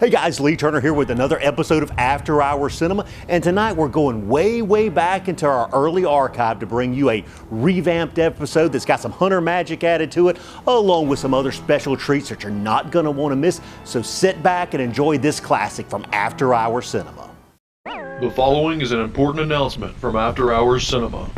Hey guys, Lee Turner here with another episode of After Hours Cinema, and tonight we're going way back into our early archive to bring you a revamped episode that's got some Hunter magic added to it, along with some other special treats that you're not going to want to miss. So sit back and enjoy this classic from After Hours Cinema. The following is an important announcement from After Hours Cinema.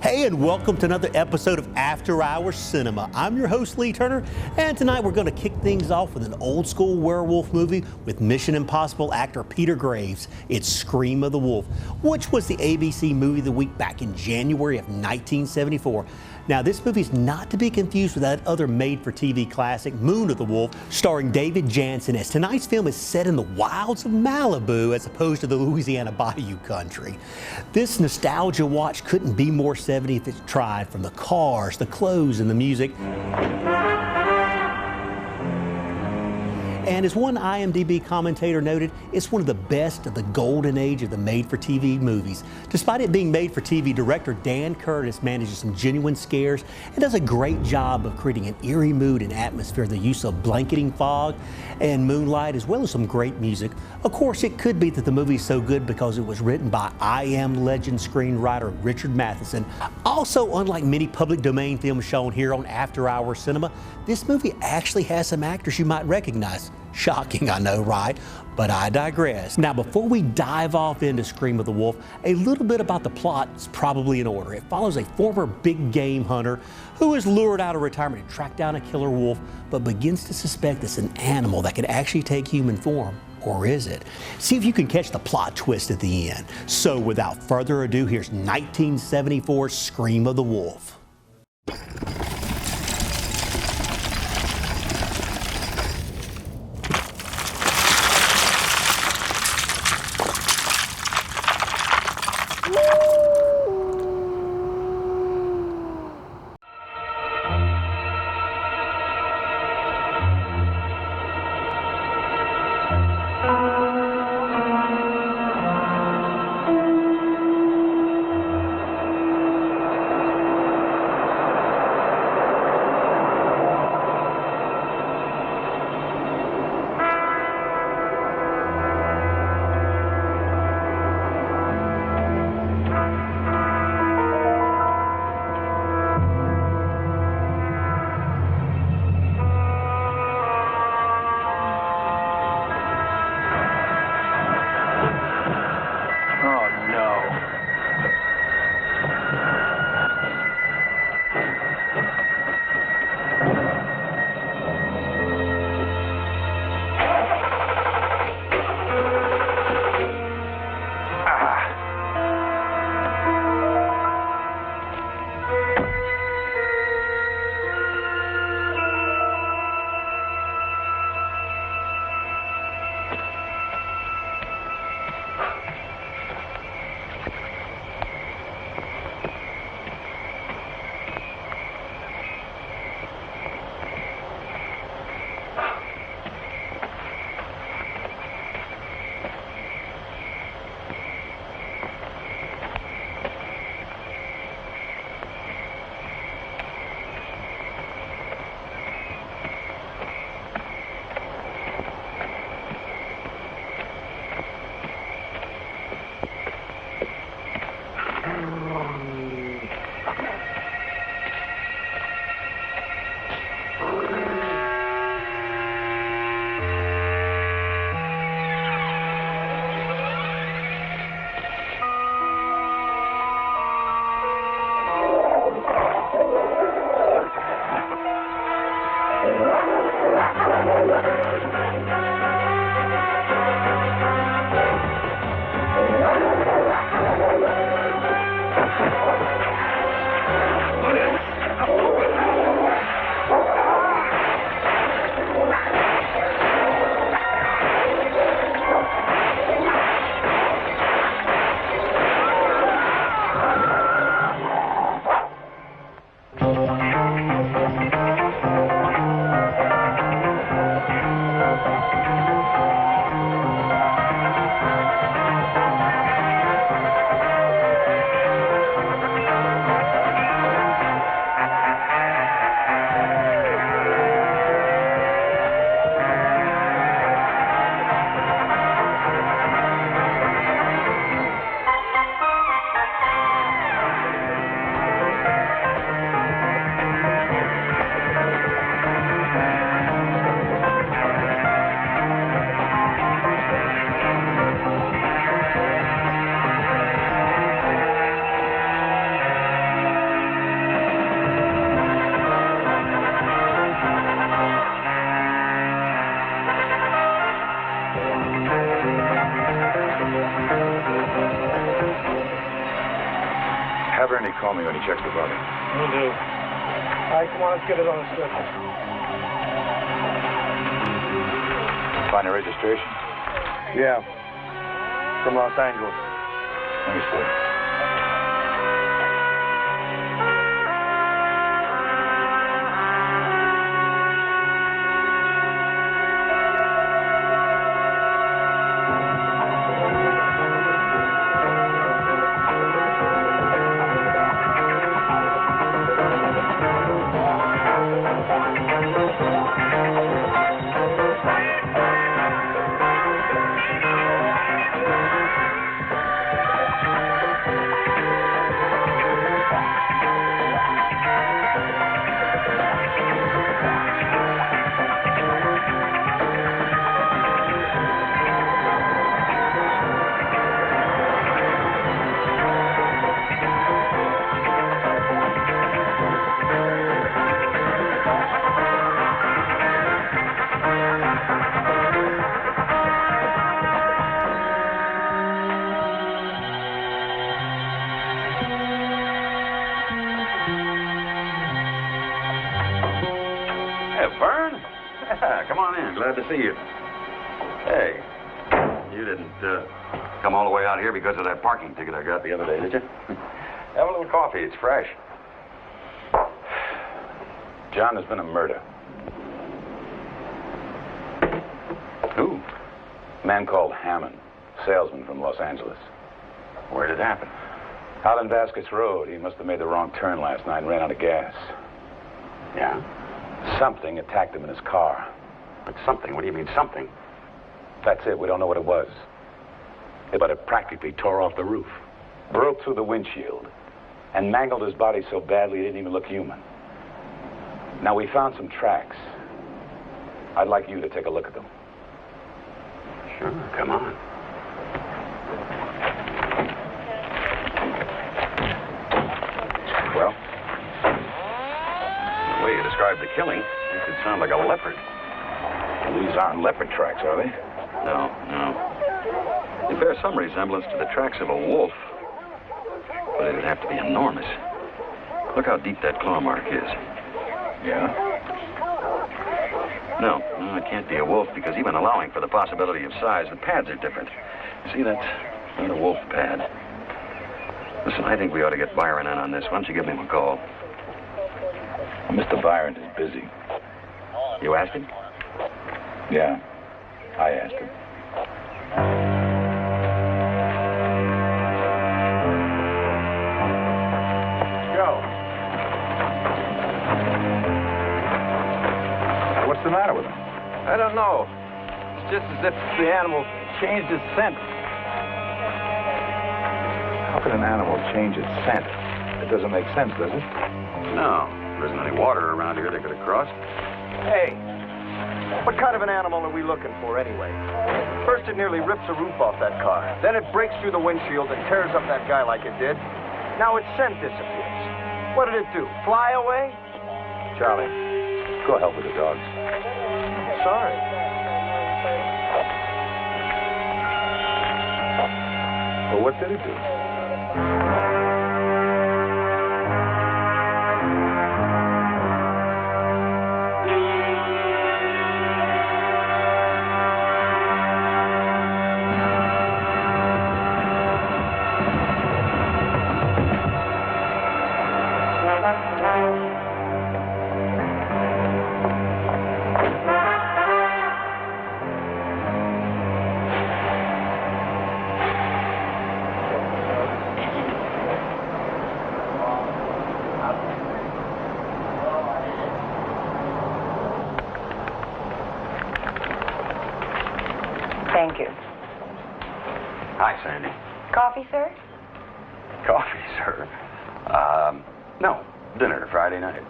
Hey, and welcome to another episode of After Hours Cinema. I'm your host, Lee Turner, and tonight we're going to kick things off with an old school werewolf movie with Mission Impossible actor Peter Graves. It's Scream of the Wolf, which was the ABC movie of the week back in January of 1974. Now, this movie is not to be confused with that other made-for-TV classic, Moon of the Wolf, starring David Janssen, as tonight's film is set in the wilds of Malibu as opposed to the Louisiana Bayou country. This nostalgia watch couldn't be more 70 if it tried, from the cars, the clothes, and the music. And as one IMDb commentator noted, it's one of the best of the golden age of the made-for-TV movies. Despite it being made for TV, director Dan Curtis manages some genuine scares and does a great job of creating an eerie mood and atmosphere. The use of blanketing fog and moonlight, as well as some great music. Of course, it could be that the movie is so good because it was written by I Am Legend screenwriter Richard Matheson. Also, unlike many public domain films shown here on After Hours Cinema, this movie actually has some actors you might recognize. Shocking, I know, right? But I digress. Now, before we dive off into Scream of the Wolf, a little bit about the plot is probably in order. It follows a former big game hunter who is lured out of retirement to track down a killer wolf, but begins to suspect it's an animal that can actually take human form. Or is it? See if you can catch the plot twist at the end. So without further ado, here's 1974's Scream of the Wolf. Have Ernie call me when he checks the body. Will do. All right, come on, let's get it on the stretcher. Find a registration? Yeah. From Los Angeles. Let me see. Come on in. Glad to see you. Hey, you didn't come all the way out here because of that parking ticket I got the other day, did you? Have a little coffee. It's fresh. John, there's been a murder. Who? A man called Hammond, salesman from Los Angeles. Where did it happen? Out on Vasquez Road. He must have made the wrong turn last night and ran out of gas. Yeah? Something attacked him in his car. But something? What do you mean, something? That's it. We don't know what it was. But it practically tore off the roof, broke through the windshield, and mangled his body so badly he didn't even look human. Now, we found some tracks. I'd like you to take a look at them. Sure, come on. Well, the way you described the killing, it could sound like a leopard. These aren't leopard tracks, are they? No, no. They bear some resemblance to the tracks of a wolf, but it'd have to be enormous. Look how deep that claw mark is. Yeah? No, it can't be a wolf because even allowing for the possibility of size, the pads are different. See, that's not a wolf pad. Listen, I think we ought to get Byron in on this. Why don't you give him a call? Well, Mr. Byron is busy. You asked him? Yeah, I asked him. Joe. What's the matter with him? I don't know. It's just as if the animal changed its scent. How could an animal change its scent? It doesn't make sense, does it? No. There isn't any water around here they could have crossed. Hey, what kind of an animal are we looking for anyway? First it nearly rips the roof off that car. Then it breaks through the windshield and tears up that guy like it did. Now its scent disappears. What did it do? Fly away? Charlie, go help with the dogs. sorry. Well, what did it do? Thank you. Hi, Sandy. Coffee, sir? Coffee, sir? No. Dinner Friday night.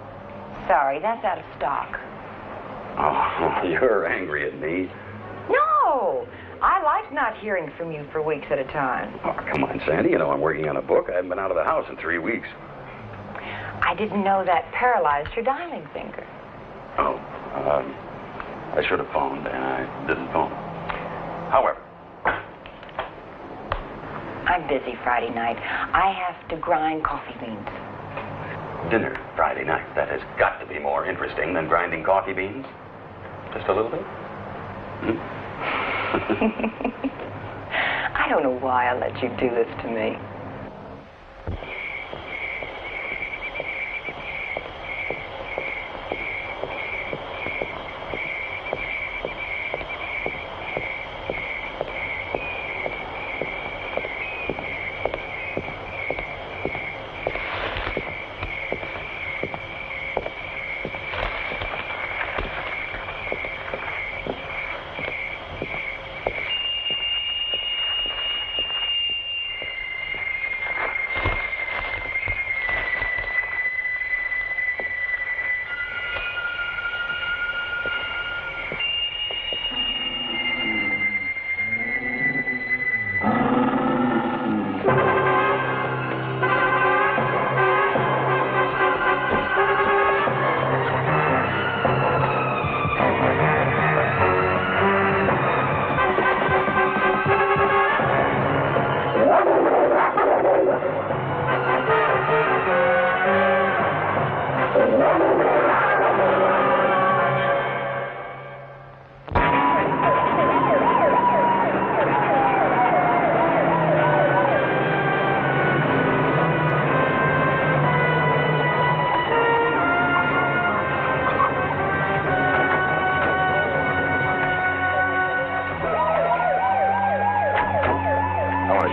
Sorry, that's out of stock. Oh, you're angry at me. No! I like not hearing from you for weeks at a time. Oh, come on, Sandy. You know I'm working on a book. I haven't been out of the house in 3 weeks. I didn't know that paralyzed your dialing finger. Oh, I should have phoned, and I didn't phone. However, I'm busy Friday night. I have to grind coffee beans. dinner Friday night. That has got to be more interesting than grinding coffee beans. Just a little bit? Hmm? I don't know why I let you do this to me.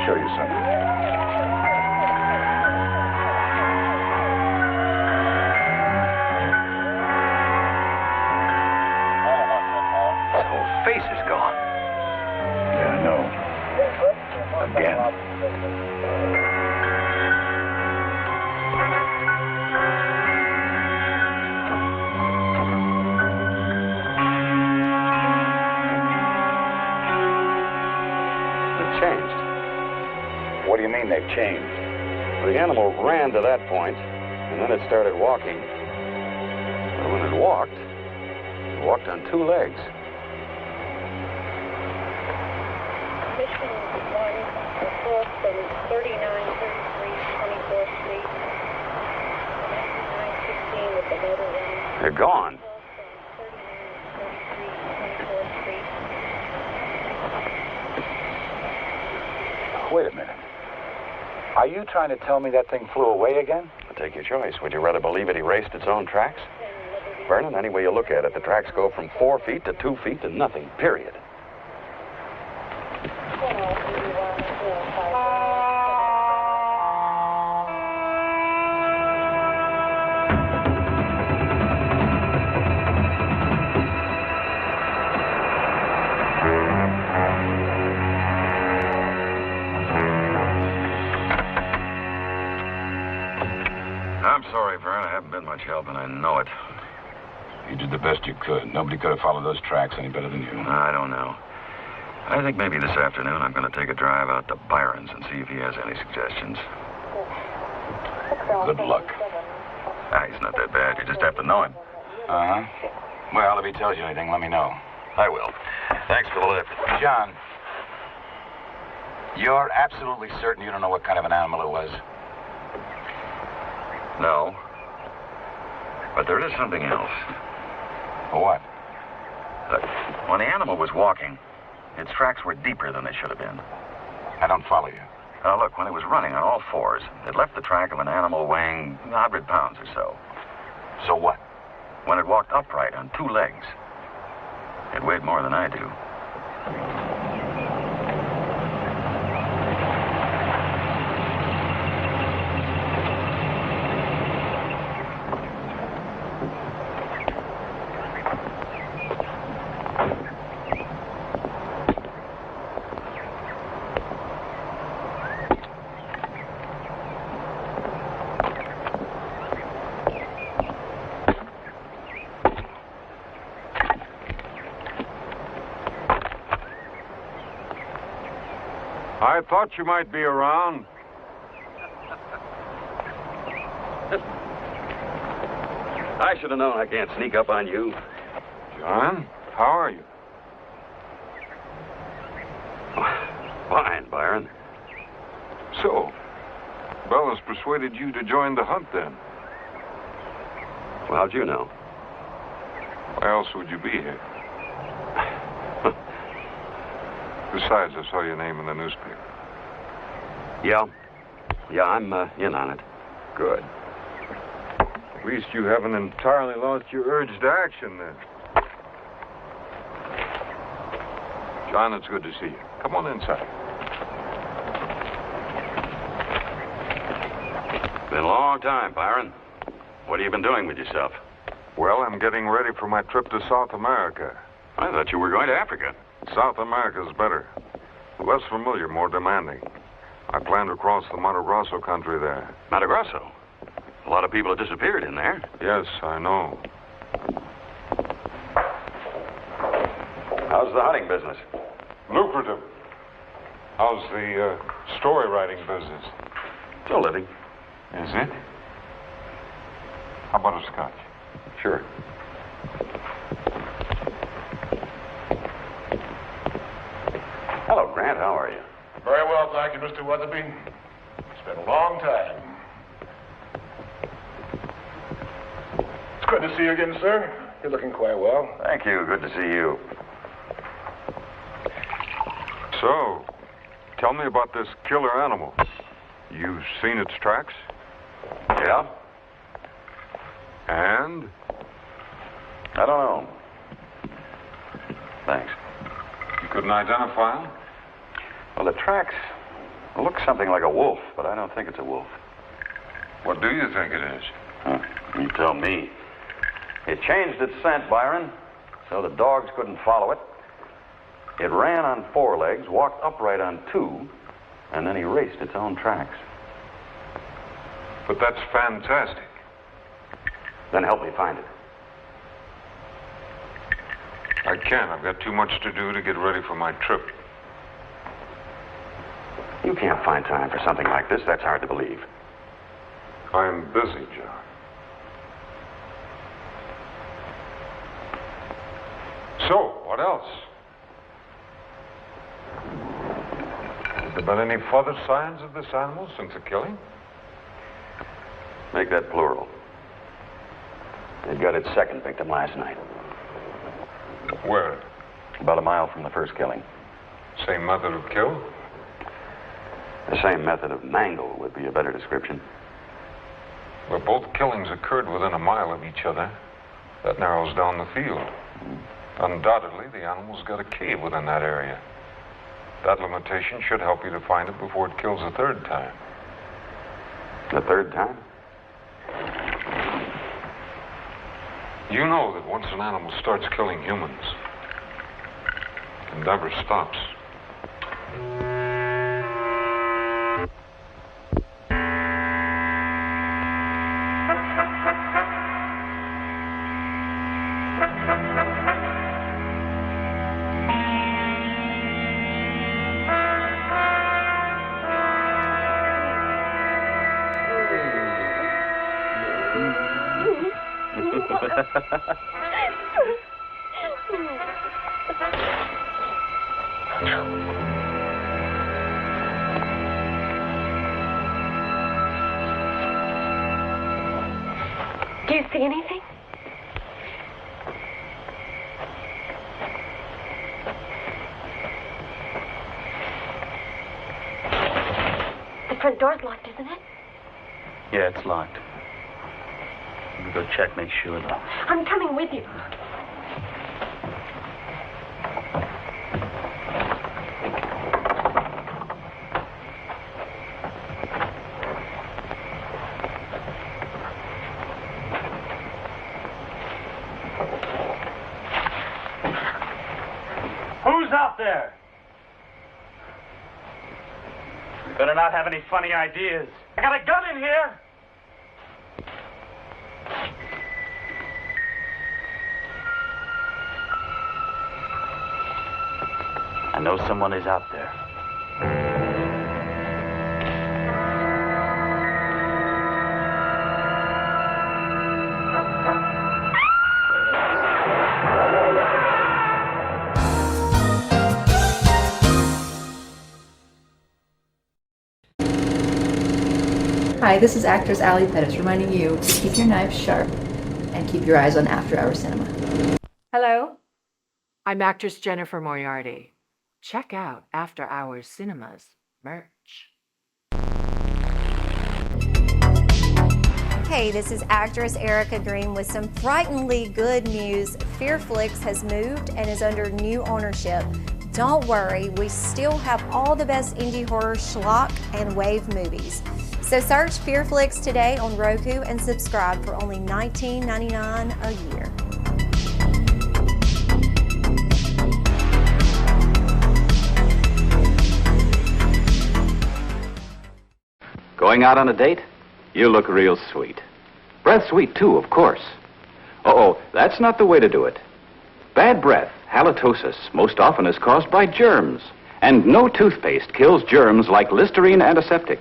Show you something. His whole face is gone. Yeah, I know. Again. It changed. What do you mean they've changed? The animal ran to that point, and then it started walking. But when it walked on two legs. Mission 1, across from 3933 24th Street. 916 with the motor running. They're gone. Wait a minute. Are you trying to tell me that thing flew away again? Take your choice. Would you rather believe it erased its own tracks? Vernon, any way you look at it, the tracks go from 4 feet to 2 feet to nothing, period. I'm sorry, Vern. I haven't been much help, and I know it. You did the best you could. Nobody could have followed those tracks any better than you. I don't know. I think maybe this afternoon I'm going to take a drive out to Byron's and see if he has any suggestions. Good luck. He's not that bad. You just have to know him. Uh-huh. Well, if he tells you anything, let me know. I will. Thanks for the lift. John, you're absolutely certain you don't know what kind of an animal it was? No. But there is something else. What? Look, when the animal was walking, its tracks were deeper than they should have been. I don't follow you. Now, look, when it was running on all fours, it left the track of an animal weighing 100 pounds or so. So what? When it walked upright on 2 legs, it weighed more than I do. I thought you might be around. I should have known I can't sneak up on you. John, how are you? Fine, Byron. So, Bella's persuaded you to join the hunt then? Well, how'd you know? Why else would you be here? Besides, I saw your name in the newspaper. Yeah, I'm in on it. Good. At least you haven't entirely lost your urge to action then. John, it's good to see you. Come on inside. Been a long time, Byron. What have you been doing with yourself? Well, I'm getting ready for my trip to South America. I thought you were going to Africa. South America's better. Less familiar, more demanding. I plan to cross the Mato Grosso country there. Mato Grosso? A lot of people have disappeared in there. Yes, I know. How's the hunting business? Lucrative. How's the story writing business? Still living. Is it? How about a scotch? Sure. Hello, Grant. How are you? Very well, thank you, Mr. Weatherby. It's been a long time. It's good to see you again, sir. You're looking quite well. Thank you. Good to see you. So, tell me about this killer animal. You've seen its tracks? Yeah? And? I don't know. Thanks. You couldn't identify him? Well, the tracks look something like a wolf, but I don't think it's a wolf. What do you think it is? You tell me. It changed its scent, Byron, so the dogs couldn't follow it. It ran on 4 legs, walked upright on 2, and then erased its own tracks. But that's fantastic. Then help me find it. I can't. I've got too much to do to get ready for my trip. You can't find time for something like this. That's hard to believe. I'm busy, John. So, what else? Has there been any further signs of this animal since the killing? Make that plural. It got its second victim last night. Where? About a mile from the first killing. Same method of kill? The same method of mangle would be a better description. Well, both killings occurred within a mile of each other. That narrows down the field. Undoubtedly, the animal's got a cave within that area. That limitation should help you to find it before it kills a third time. The third time? You know that once an animal starts killing humans, it never stops. Do you see anything? The front door's locked, isn't it? Yeah, it's locked. Let me go check, make sure, though. I'm coming with you. Who's out there? You better not have any funny ideas. I got a gun in here. I know someone is out there. Hi, this is actress Allie Pettis reminding you to keep your knives sharp and keep your eyes on after-hour cinema. Hello? I'm actress Jennifer Moriarty. Check out After Hours Cinema's merch. Hey, this is actress Erica Green with some frighteningly good news. Fearflix has moved and is under new ownership. Don't worry, we still have all the best indie horror, schlock, and wave movies. So search Fearflix today on Roku and subscribe for only $19.99 a year. Going out on a date? You look real sweet. Breath sweet, too, of course. Uh-oh, that's not the way to do it. Bad breath, halitosis, most often is caused by germs. And no toothpaste kills germs like Listerine antiseptic.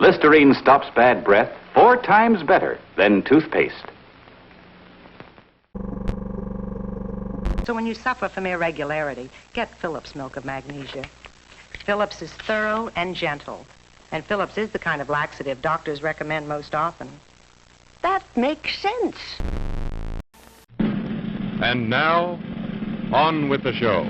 Listerine stops bad breath 4 times better than toothpaste. So when you suffer from irregularity, get Phillips milk of magnesia. Phillips is thorough and gentle. And Phillips is the kind of laxative doctors recommend most often. That makes sense. And now, on with the show.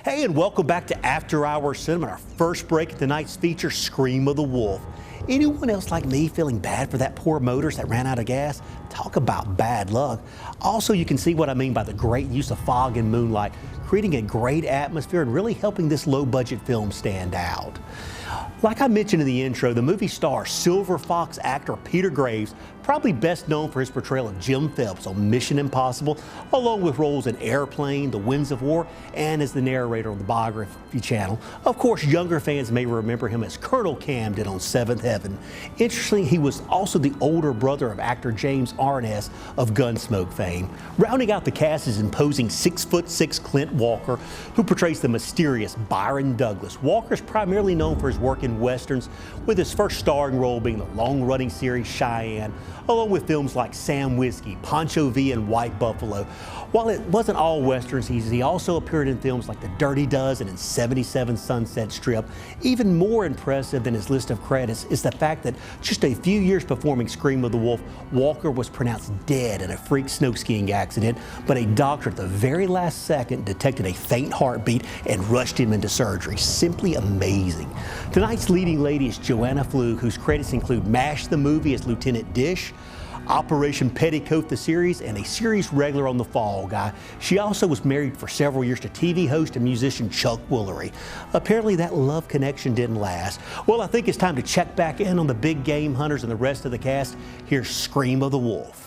Hey, and welcome back to After Hours Cinema, our first break at tonight's feature, Scream of the Wolf. Anyone else like me feeling bad for that poor motorist that ran out of gas? Talk about bad luck. Also, you can see what I mean by the great use of fog and moonlight, creating a great atmosphere and really helping this low-budget film stand out. Like I mentioned in the intro, the movie star Silver Fox actor Peter Graves, probably best known for his portrayal of Jim Phelps on Mission Impossible, along with roles in Airplane, The Winds of War, and as the narrator on the Biography channel. Of course, younger fans may remember him as Colonel Camden on Seventh Heaven. Interestingly, he was also the older brother of actor James Arness of Gunsmoke fame. Rounding out the cast is imposing 6'6" Clint Walker, who portrays the mysterious Byron Douglas. Walker is primarily known for his work in westerns, with his first starring role being the long-running series Cheyenne, along with films like Sam Whiskey, Pancho V, and White Buffalo. While it wasn't all westerns, he also appeared in films like The Dirty Dozen and 77 Sunset Strip. Even more impressive than his list of credits is the fact that just a few years performing Scream of the Wolf, Walker was pronounced dead in a freak snow skiing accident, but a doctor at the very last second detected a faint heartbeat and rushed him into surgery. Simply amazing. Tonight's leading lady is Joanna Flug, whose credits include MASH the movie as Lieutenant Dish, Operation Petticoat the series, and a series regular on The Fall Guy. She also was married for several years to TV host and musician Chuck Woolery. Apparently that love connection didn't last. Well, I think it's time to check back in on the big game hunters and the rest of the cast. Here's Scream of the Wolf.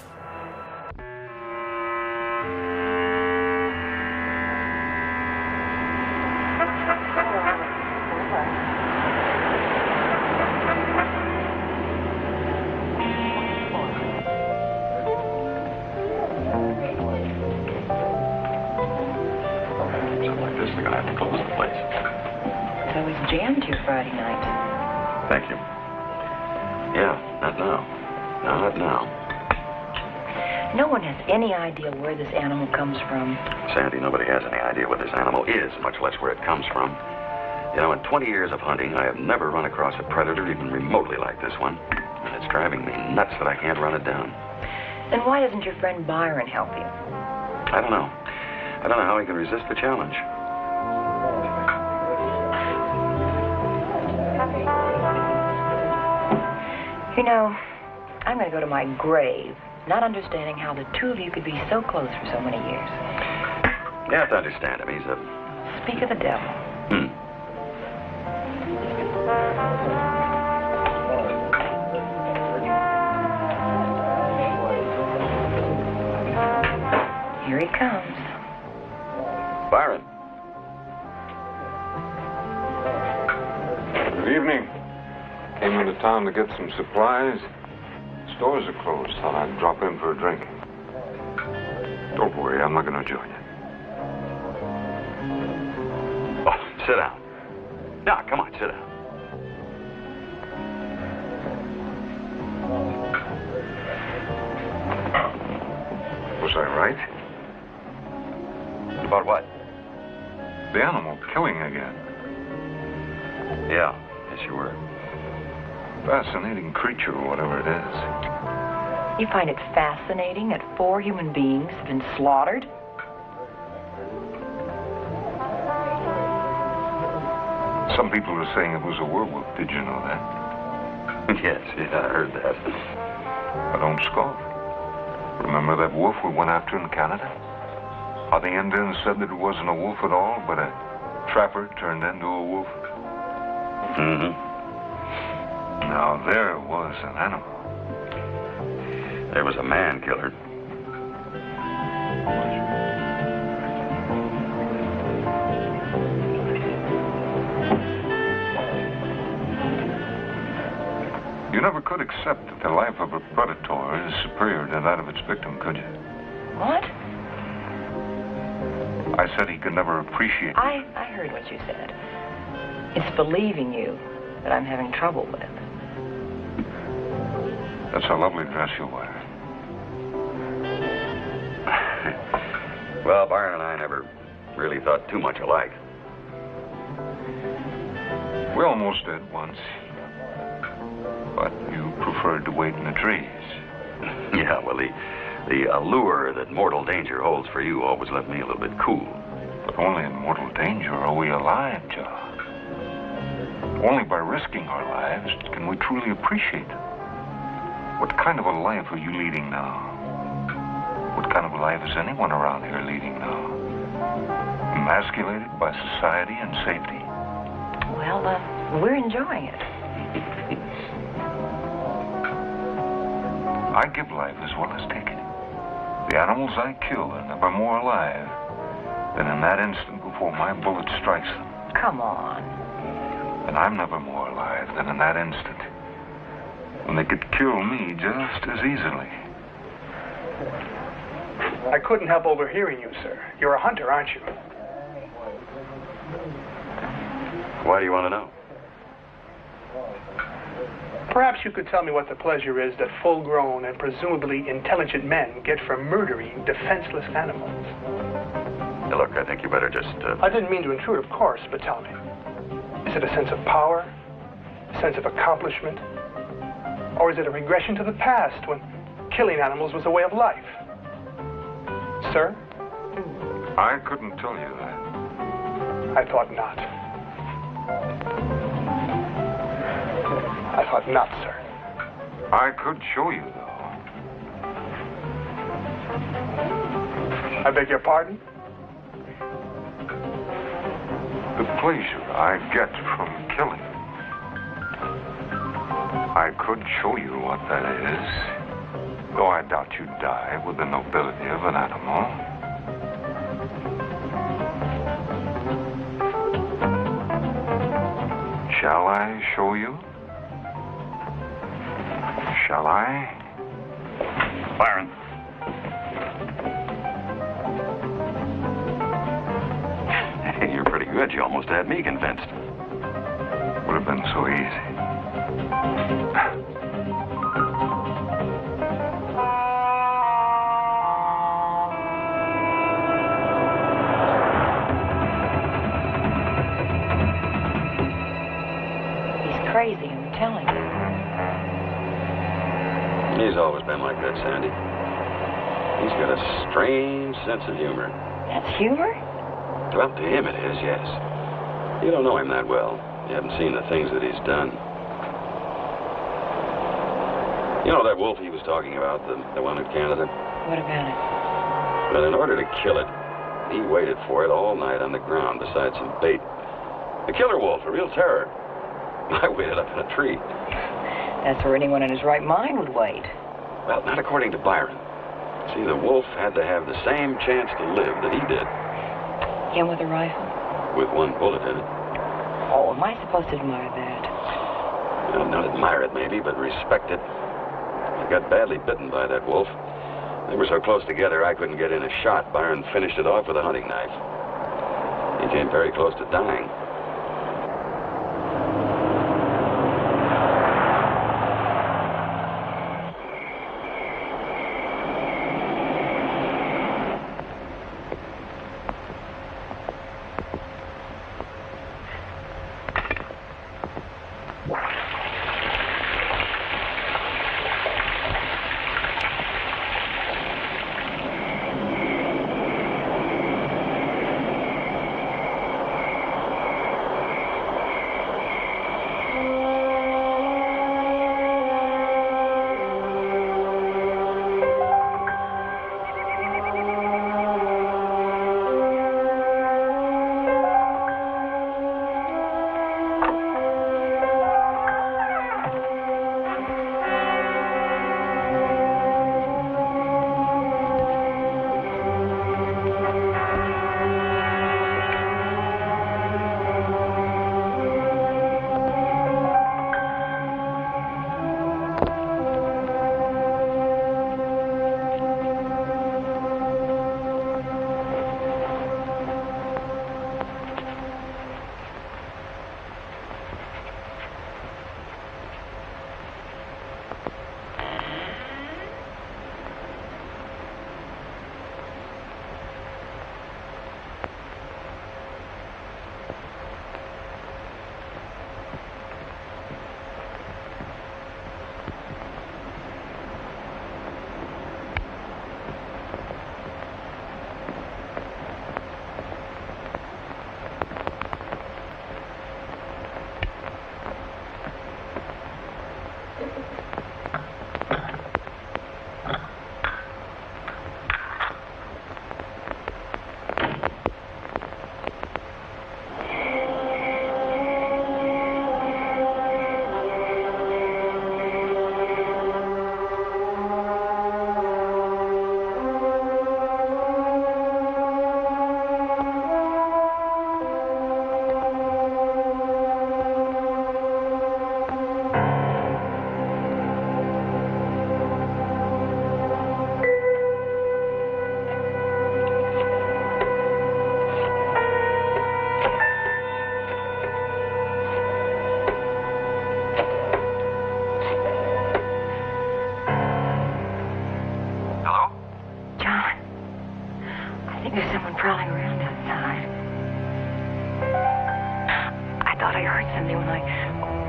Friday night. Thank you. Yeah, not now. No, not now. No one has any idea where this animal comes from. Sandy, nobody has any idea what this animal is, much less where it comes from. You know, in 20 years of hunting, I have never run across a predator even remotely like this one. And it's driving me nuts that I can't run it down. Then why doesn't your friend Byron help you? I don't know. I don't know how he can resist the challenge. You know, I'm going to go to my grave not understanding how the two of you could be so close for so many years. You have to understand him. He's a... Speak of the devil. Here he comes. Byron. Good evening. Came into town to get some supplies. Stores are closed. Thought I'd drop in for a drink. Don't worry, I'm not going to join you. Oh, sit down. No, come on, sit down. Was I right? About what? The animal killing again. Yeah, yes you were. Fascinating creature, or whatever it is. You find it fascinating that 4 human beings have been slaughtered? Some people are saying it was a werewolf. Did you know that? Yes, I heard that. I don't scoff. Remember that wolf we went after in Canada? How the Indians said that it wasn't a wolf at all, but a trapper turned into a wolf? Mm-hmm. Now, there was an animal. There was a man killer. You never could accept that the life of a predator is superior to that of its victim, could you? What? I said he could never appreciate... I heard what you said. It's believing you that I'm having trouble with. That's a lovely dress you wear. Well, Byron and I never really thought too much alike. We almost did once. But you preferred to wait in the trees. Yeah, well, the allure that mortal danger holds for you always left me a little bit cool. But only in mortal danger are we alive, John. Only by risking our lives can we truly appreciate them. What kind of a life are you leading now? What kind of a life is anyone around here leading now? Emasculated by society and safety? Well, we're enjoying it. I give life as well as take it. The animals I kill are never more alive than in that instant before my bullet strikes them. Come on. And I'm never more alive than in that instant when they could kill me just as easily. I couldn't help overhearing you, sir. You're a hunter, aren't you? Why do you want to know? Perhaps you could tell me what the pleasure is that full-grown and presumably intelligent men get from murdering defenseless animals. Now, look, I think you better just... I didn't mean to intrude, of course, but tell me. Is it a sense of power? A sense of accomplishment? Or is it a regression to the past when killing animals was a way of life? Sir? I couldn't tell you that. I thought not. I thought not, sir. I could show you, though. I beg your pardon? The pleasure I get from killing. I could show you what that is, though I doubt you'd die with the nobility of an animal. Shall I show you? Shall I? Byron. Hey, you're pretty good. You almost had me convinced. Would have been so easy. always been like that, Sandy. He's got a strange sense of humor. That's humor? Well, to him it is, yes. You don't know him that well. You haven't seen the things that he's done. You know that wolf he was talking about, the one in Canada? What about it? Well, in order to kill it, he waited for it all night on the ground beside some bait. A killer wolf, a real terror. I waited up in a tree. That's where anyone in his right mind would wait. Well, not according to Byron. See, the wolf had to have the same chance to live that he did. Him with a rifle? With one bullet in it. Oh, am I supposed to admire that? Well, not admire it, maybe, but respect it. I got badly bitten by that wolf. They were so close together, I couldn't get in a shot. Byron finished it off with a hunting knife. He came very close to dying.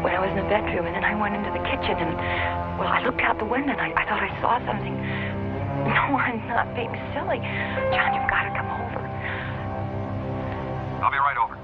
when I was in the bedroom, and then I went into the kitchen, and, well, I looked out the window, and I thought I saw something. No, I'm not being silly. John, you've got to come over. I'll be right over.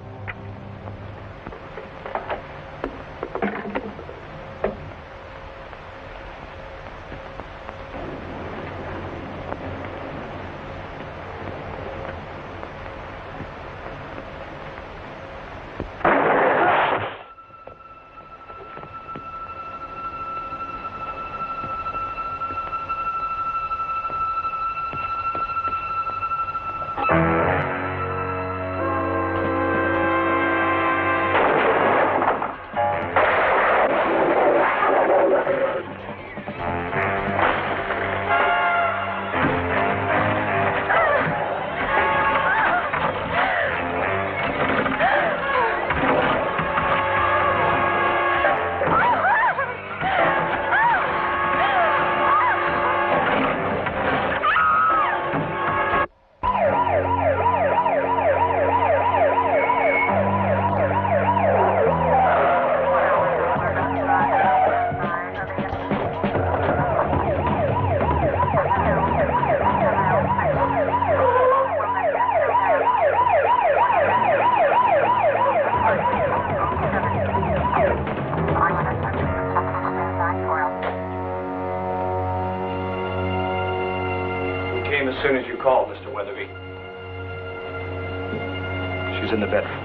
was in the bedroom.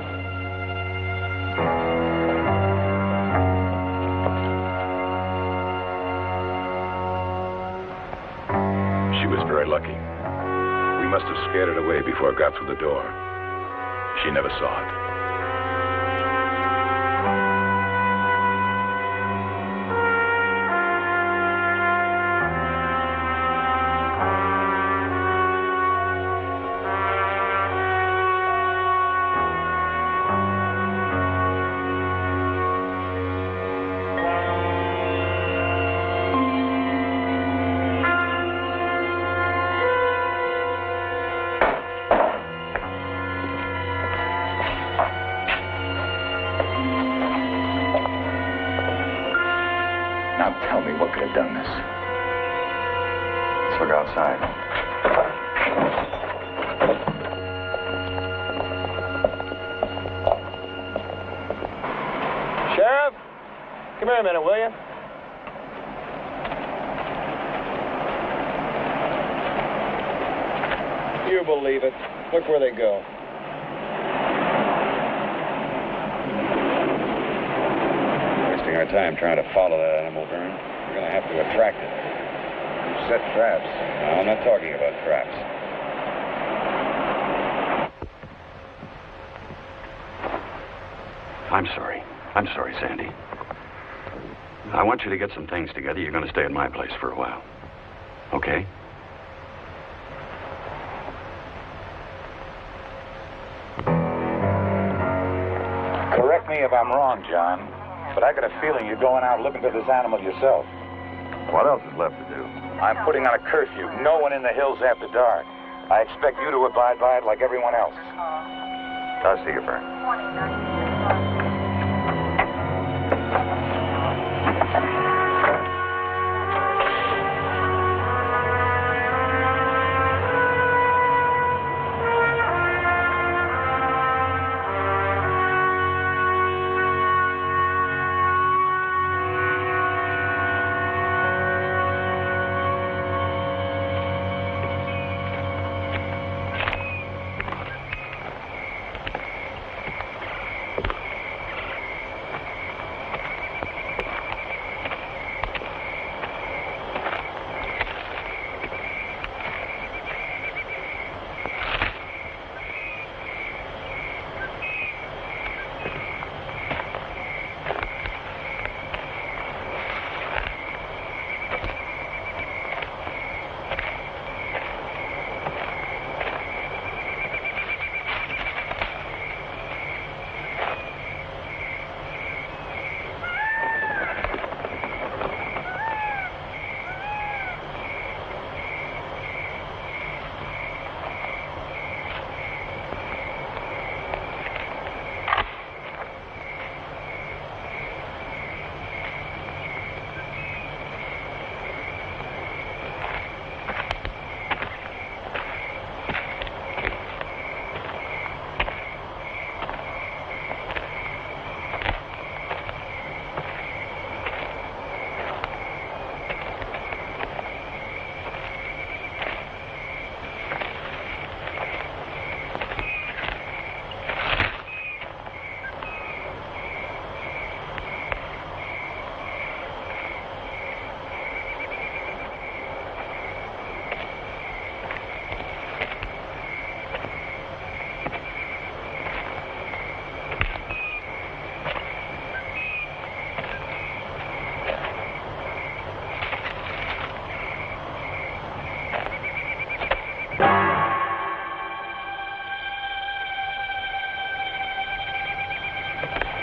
She was very lucky. We must have scared it away before it got through the door. She never saw it. Now tell me what could have done this. Let's look outside. Sheriff, come here a minute, will you? You believe it. Look where they go. Wasting our time trying to follow that animal, Vern. We're going to have to attract it. You set traps. No, I'm not talking about traps. I'm sorry. I'm sorry, Sandy. I want you to get some things together. You're going to stay at my place for a while. Okay? Correct me if I'm wrong, John, but I got a feeling you're going out looking for this animal yourself. What else is left to do? I'm putting on a curfew. No one in the hills after dark. I expect you to abide by it like everyone else. I'll see you, Vern.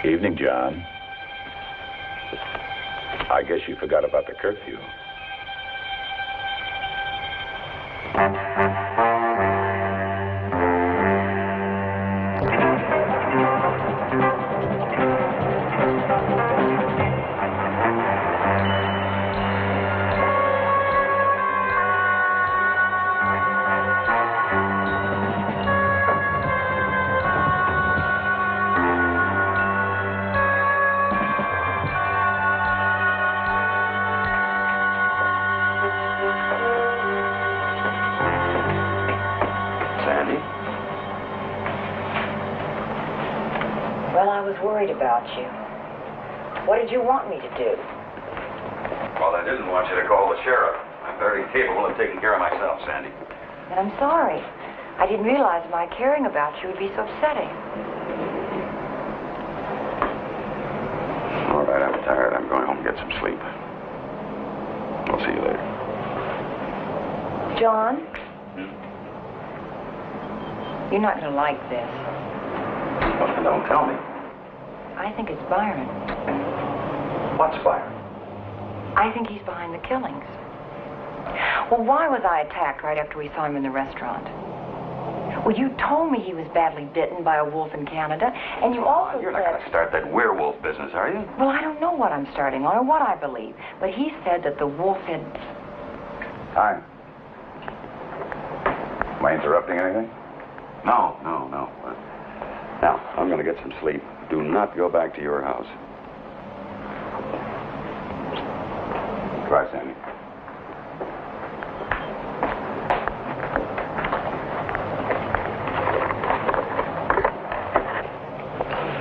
Evening, John. I guess you forgot about the curfew. was worried about you. What did you want me to do? Well, I didn't want you to call the sheriff. I'm very capable of taking care of myself, Sandy. And I'm sorry. I didn't realize my caring about you would be so upsetting. All right, I'm tired. I'm going home and get some sleep. I'll see you later. John? You're not going to like this. Well, then don't tell me. I think it's Byron. What's Byron? I think he's behind the killings. Well, why was I attacked right after we saw him in the restaurant? Well, you told me he was badly bitten by a wolf in Canada, and you also You're not going to start that werewolf business, are you? Well, I don't know what I'm starting on or what I believe, but he said that the wolf had... Hi. Am I interrupting anything? No. Now, I'm going to get some sleep. Do not go back to your house. Goodbye, Sandy.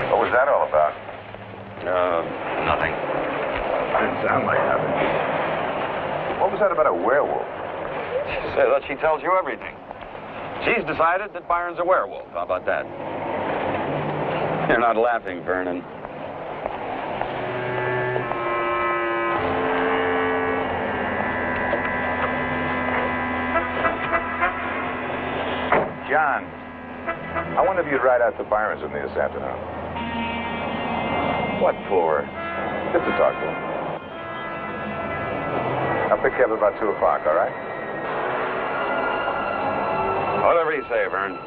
What was that all about? Nothing. Didn't sound like nothing. What was that about a werewolf? Say that she tells you everything. She's decided that Byron's a werewolf. How about that? You're not laughing, Vernon. John, I wonder if you'd ride out to Byron's with me this afternoon. What for? Just to talk to him. I'll pick you up about 2 o'clock, all right? Whatever you say, Vern.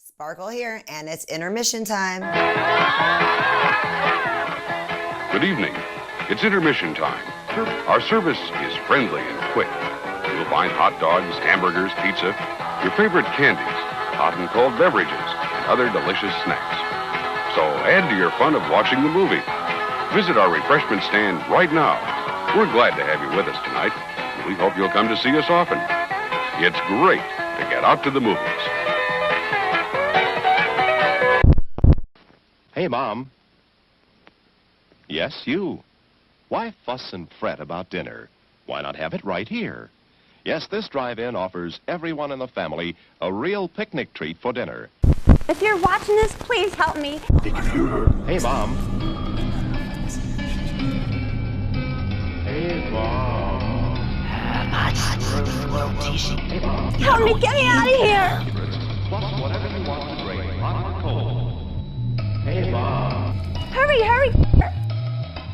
Sparkle here, and it's intermission time. Good evening. It's intermission time. Our service is friendly and quick. You'll find hot dogs, hamburgers, pizza, your favorite candies, hot and cold beverages, and other delicious snacks. So add to your fun of watching the movie. Visit our refreshment stand right now. We're glad to have you with us tonight. We hope you'll come to see us often. It's great to get out to the movies. Hey, Mom. Yes, you. Why fuss and fret about dinner? Why not have it right here? Yes, this drive-in offers everyone in the family a real picnic treat for dinner. If you're watching this, please help me. Hey, Mom. Hey, Mom. Help me, get me out of here. Plus whatever you want to drink, hot or cold. Hey, Mom. Hurry, hurry.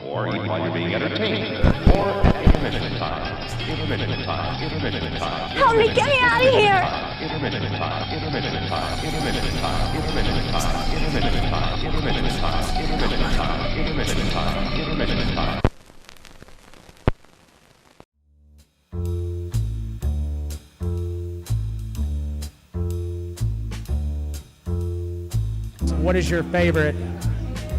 Or eat while you're being entertained. Or at intermission time. Intermission time. Intermission time. Help me, get me out of here. Intermission time. Intermission time. Intermission time. Intermission time. Intermission time. Intermission time. Intermission time. Intermission time. Intermission time. What is your favorite,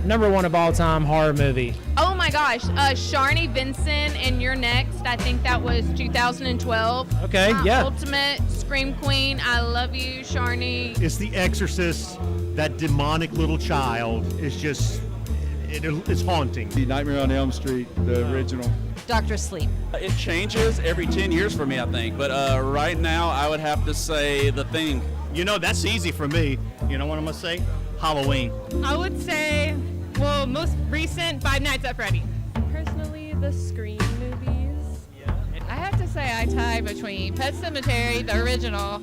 #1 of all time horror movie? Oh my gosh, Sharni Vinson and You're Next. I think that was 2012. Okay, yeah. Ultimate Scream Queen. I love you, Sharni. It's The Exorcist. That demonic little child is just, it's haunting. The Nightmare on Elm Street, the original. Dr. Sleep. It changes every 10 years for me, I think. But right now, I would have to say The Thing. You know, that's easy for me. You know what I'm going to say? Halloween. I would say, well, most recent, Five Nights at Freddy. Personally, the Scream movies. I have to say I tie between Pet Sematary, the original,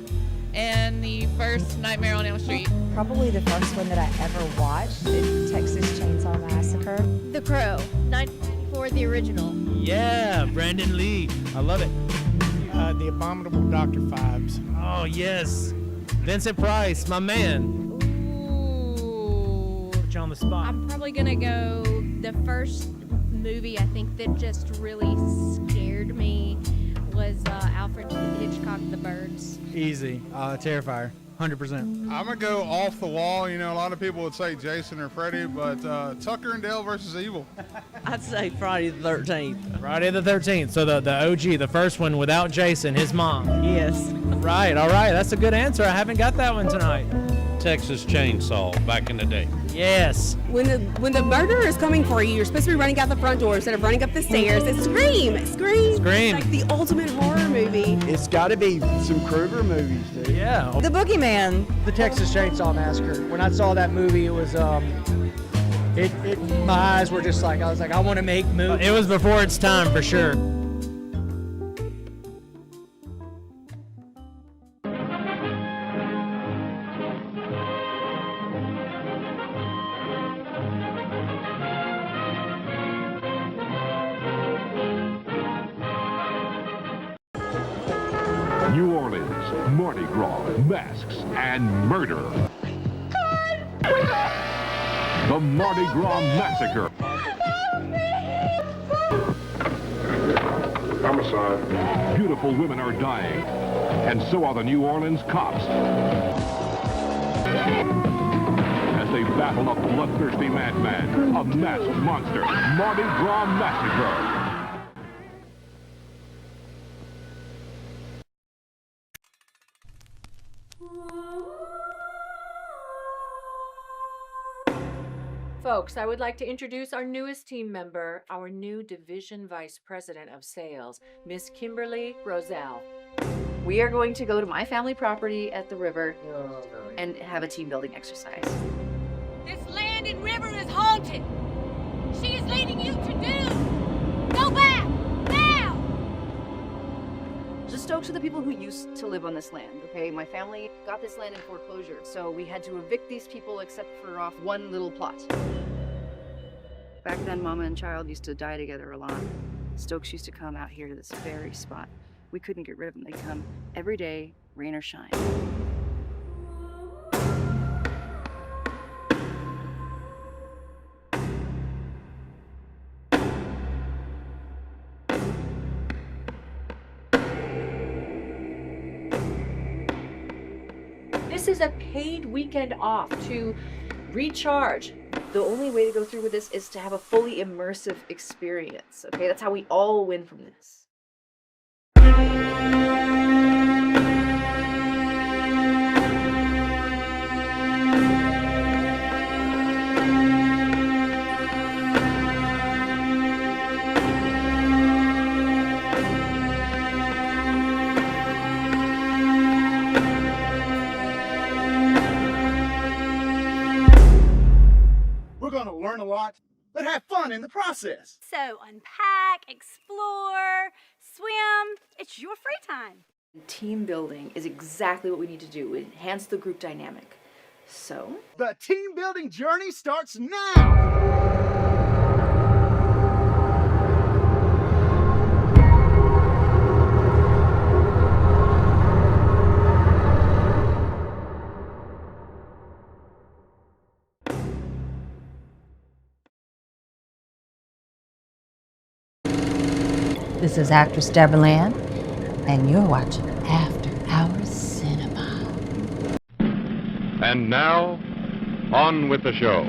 and the first Nightmare on Elm Street. Probably the first one that I ever watched, the Texas Chainsaw Massacre. The Crow, 1994, the original. Yeah, Brandon Lee. I love it. The Abominable Dr. Phibes. Oh, yes. Vincent Price, my man. you on the spot. I'm probably gonna go the first movie I think that just really scared me was Alfred Hitchcock, The Birds. Easy. Terrifier. 100%. I'm going to go off the wall. You know, a lot of people would say Jason or Freddy, but Tucker and Dale versus Evil. I'd say Friday the 13th. Friday the 13th. So the OG, the first one without Jason, his mom. Yes. Right, all right. That's a good answer. I haven't got that one tonight. Texas Chainsaw back in the day. Yes. When the murderer is coming for you, you're supposed to be running out the front door instead of running up the stairs. It's Scream. Scream. Scream. It's like the ultimate horror movie. It's got to be some Krueger movies, dude. Yeah. The Boogeyman. The Texas Chainsaw Massacre. When I saw that movie, it was my eyes were just like, I was like, I want to make movies. It was before its time for sure. New Orleans, Mardi Gras, masks, and murder. The Mardi Gras Massacre. Homicide. Beautiful women are dying, and so are the New Orleans cops. As they battle a bloodthirsty madman, a masked monster, Mardi Gras Massacre. Folks, I would like to introduce our newest team member, our new Division Vice President of Sales, Miss Kimberly Roselle. We are going to go to my family property at the river and have a team building exercise. This land and river is haunted. She is leading you to doom. Go back, now! The Stokes are the people who used to live on this land, okay? My family got this land in foreclosure, so we had to evict these people except for off one little plot. Back then, Mama and Child used to die together a lot. Stokes used to come out here to this very spot. We couldn't get rid of them. They'd come every day, rain or shine. This is a paid weekend off to recharge. The only way to go through with this is to have a fully immersive experience, okay? That's how we all win from this. We're going to learn a lot, but have fun in the process. So unpack, explore, swim. It's your free time. Team building is exactly what we need to do. Enhance the group dynamic. So? The team building journey starts now! This is actress Debra Lamb, and you're watching After Hours Cinema. And now, on with the show.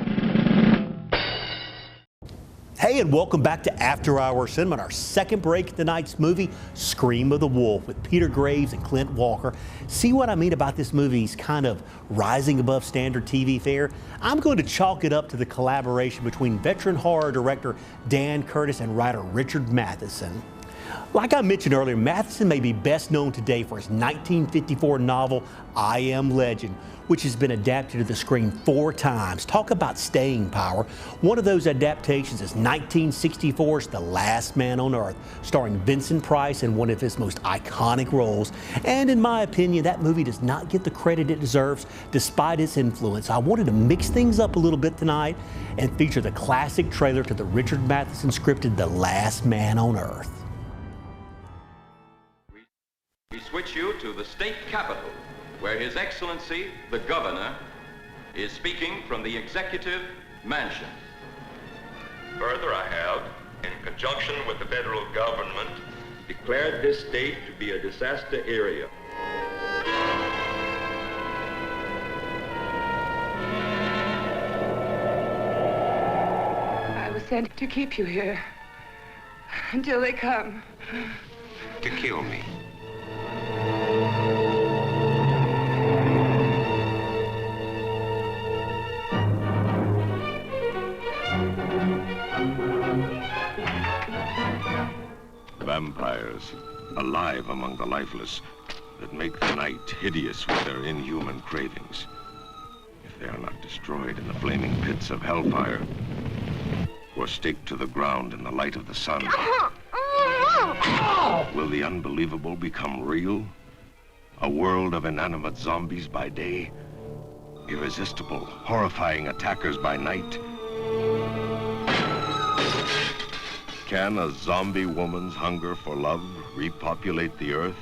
Hey, and welcome back to After Hours Cinema, our second break of tonight's movie, Scream of the Wolf, with Peter Graves and Clint Walker. See what I mean about this movie's kind of rising above standard TV fare? I'm going to chalk it up to the collaboration between veteran horror director Dan Curtis and writer Richard Matheson. Like I mentioned earlier, Matheson may be best known today for his 1954 novel, I Am Legend, which has been adapted to the screen 4 times. Talk about staying power. One of those adaptations is 1964's The Last Man on Earth, starring Vincent Price in one of his most iconic roles. And in my opinion, that movie does not get the credit it deserves despite its influence. I wanted to mix things up a little bit tonight and feature the classic trailer to the Richard Matheson scripted The Last Man on Earth. We switch you to the state capitol, where His Excellency, the Governor, is speaking from the executive mansion. Further, I have, in conjunction with the federal government, declared this state to be a disaster area. I was sent to keep you here until they come. To kill me. Vampires, alive among the lifeless, that make the night hideous with their inhuman cravings. If they are not destroyed in the flaming pits of hellfire, or staked to the ground in the light of the sun, will the unbelievable become real? A world of inanimate zombies by day, irresistible, horrifying attackers by night. Can a zombie woman's hunger for love repopulate the earth?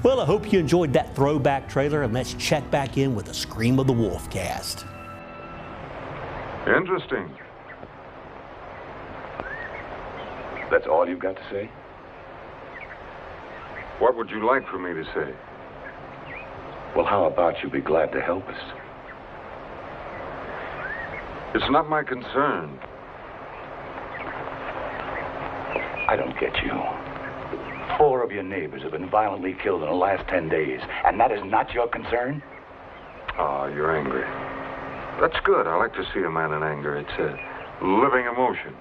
Well, I hope you enjoyed that throwback trailer, and let's check back in with a Scream of the Wolf cast. Interesting. That's all you've got to say? What would you like for me to say? Well, how about you be glad to help us? It's not my concern. I don't get you. 4 of your neighbors have been violently killed in the last 10 days, and that is not your concern? Ah, you're angry. That's good. I like to see a man in anger. It's a living emotion.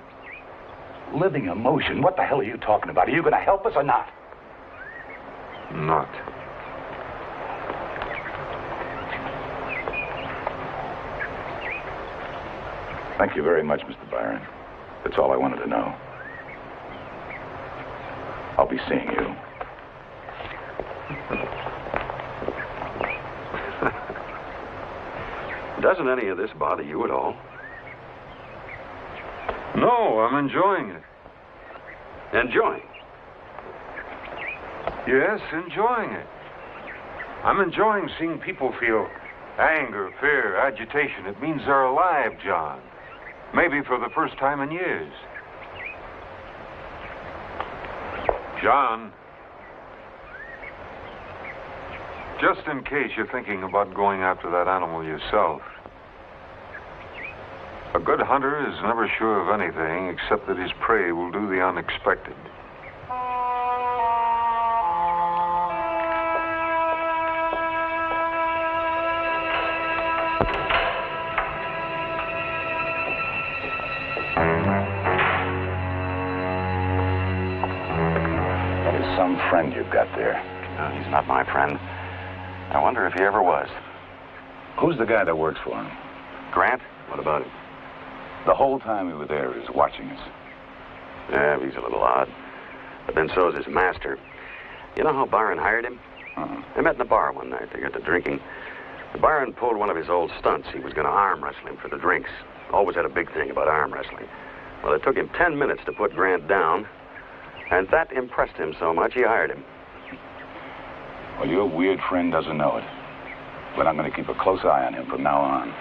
Living emotion? What the hell are you talking about? Are you going to help us or not? Not. Thank you very much, Mr. Byron. That's all I wanted to know. I'll be seeing you. Doesn't any of this bother you at all? No, I'm enjoying it. Enjoying? Yes, enjoying it. I'm enjoying seeing people feel anger, fear, agitation. It means they're alive, John. Maybe for the first time in years. John, just in case you're thinking about going after that animal yourself, a good hunter is never sure of anything except that his prey will do the unexpected. Some friend you've got there. No, he's not my friend. I wonder if he ever was. Who's the guy that works for him? Grant? What about him? The whole time we were there, he was watching us. Yeah, he's a little odd. But then so is his master. You know how Byron hired him? They met in the bar one night. They got to drinking. Byron pulled one of his old stunts. He was going to arm wrestle him for the drinks. Always had a big thing about arm wrestling. Well, it took him 10 minutes to put Grant down. And that impressed him so much, he hired him. Well, your weird friend doesn't know it. But I'm going to keep a close eye on him from now on.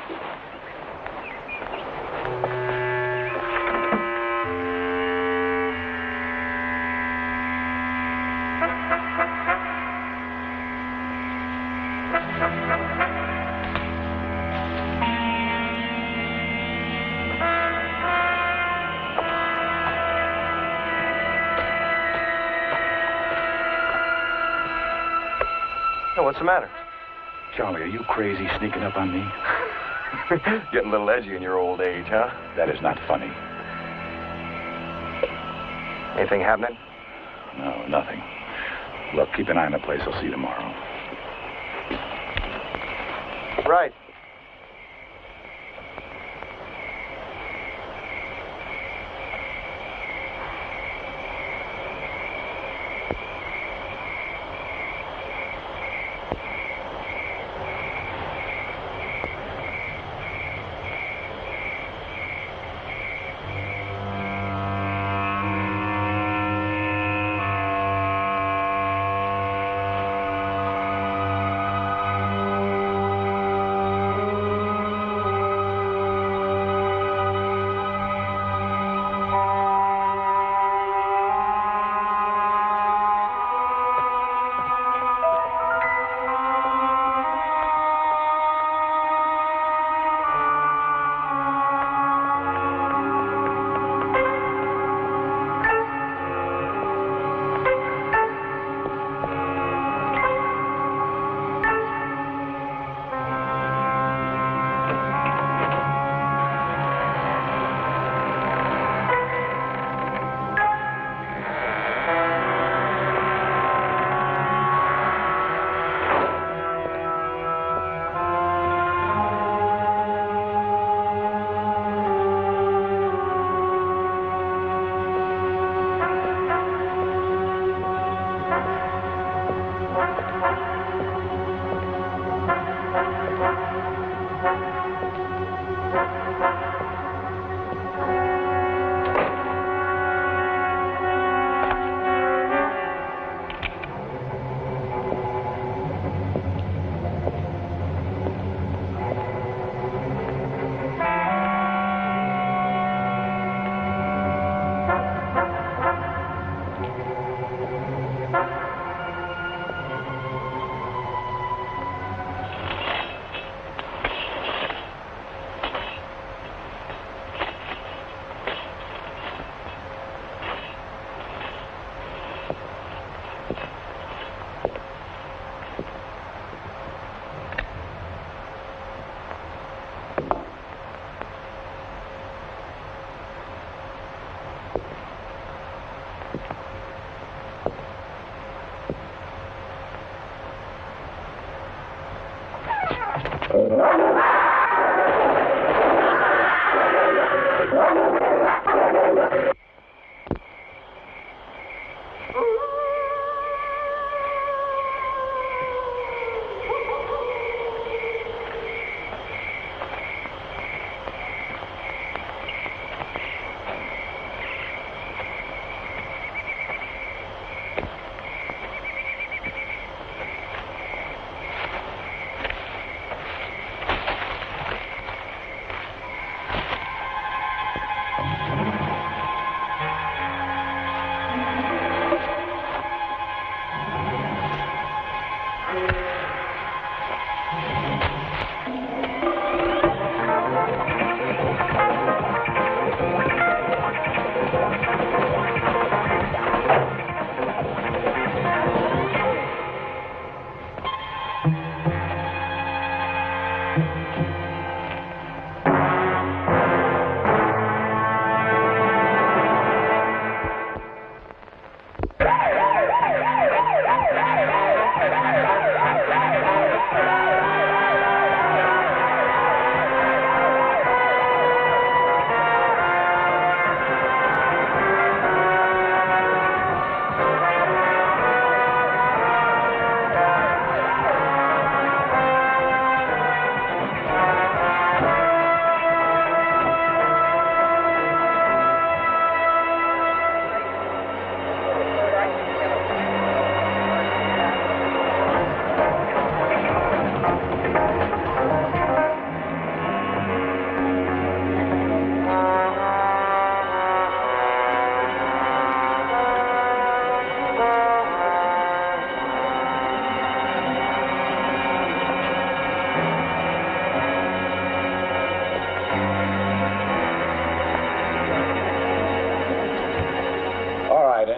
What's the matter? Charlie, are you crazy sneaking up on me? Getting a little edgy in your old age, huh? That is not funny. Anything happening? No, nothing. Look, keep an eye on the place. I'll see you tomorrow. Right.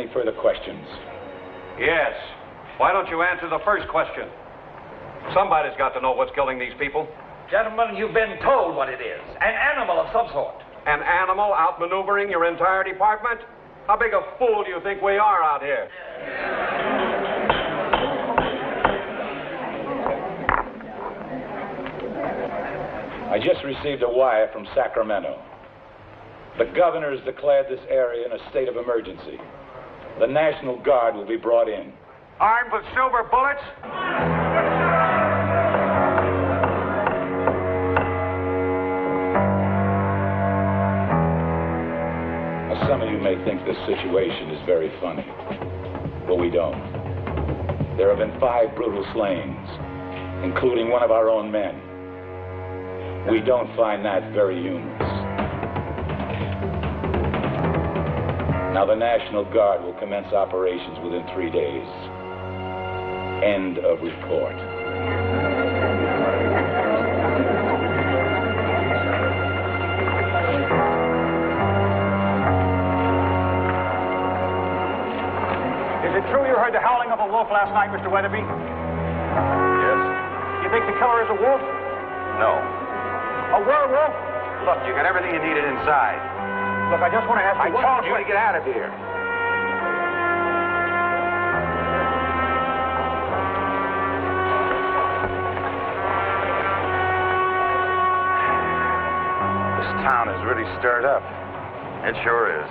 any further questions? Yes. Why don't you answer the first question? Somebody's got to know what's killing these people. Gentlemen, you've been told what it is. An animal of some sort. An animal outmaneuvering your entire department? How big a fool do you think we are out here? I just received a wire from Sacramento. The governor has declared this area in a state of emergency. The National Guard will be brought in. Armed with silver bullets? Now, some of you may think this situation is very funny, but we don't. There have been 5 brutal slayings, including one of our own men. We don't find that very humorous. Now, the National Guard will commence operations within 3 days. End of report. Is it true you heard the howling of a wolf last night, Mr. Weatherby? Yes. You think the killer is a wolf? No. A werewolf? Look, you got everything you needed inside. Look, I just want to ask you I told you to get out of here. This town is really stirred up. It sure is.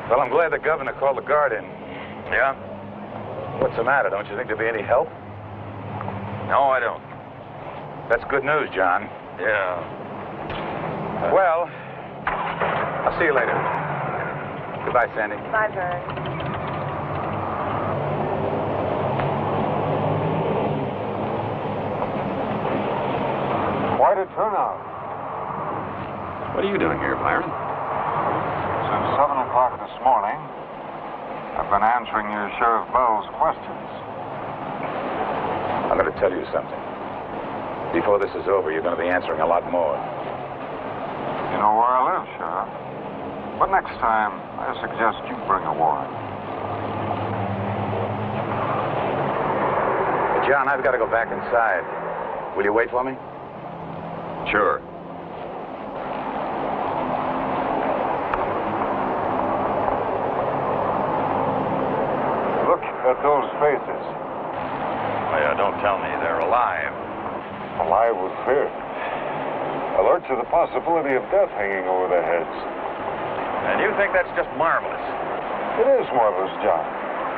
Well, I'm glad the governor called the guard in. Yeah? What's the matter? Don't you think there'll be any help? No, I don't. That's good news, John. Yeah. Well, I'll see you later. Goodbye, Sandy. Bye, Vern. Quite a turnout. What are you doing here, Byron? Since 7 o'clock this morning, I've been answering your Sheriff Bell's questions. I'm going to tell you something. Before this is over, you're going to be answering a lot more. You know where I live, Sheriff. But next time, I suggest you bring a warrant. John, I've got to go back inside. Will you wait for me? Sure. Look at those faces. Oh, yeah, don't tell me they're alive. Alive with fear. Alert to the possibility of death hanging over their heads. And you think that's just marvelous? It is marvelous, John.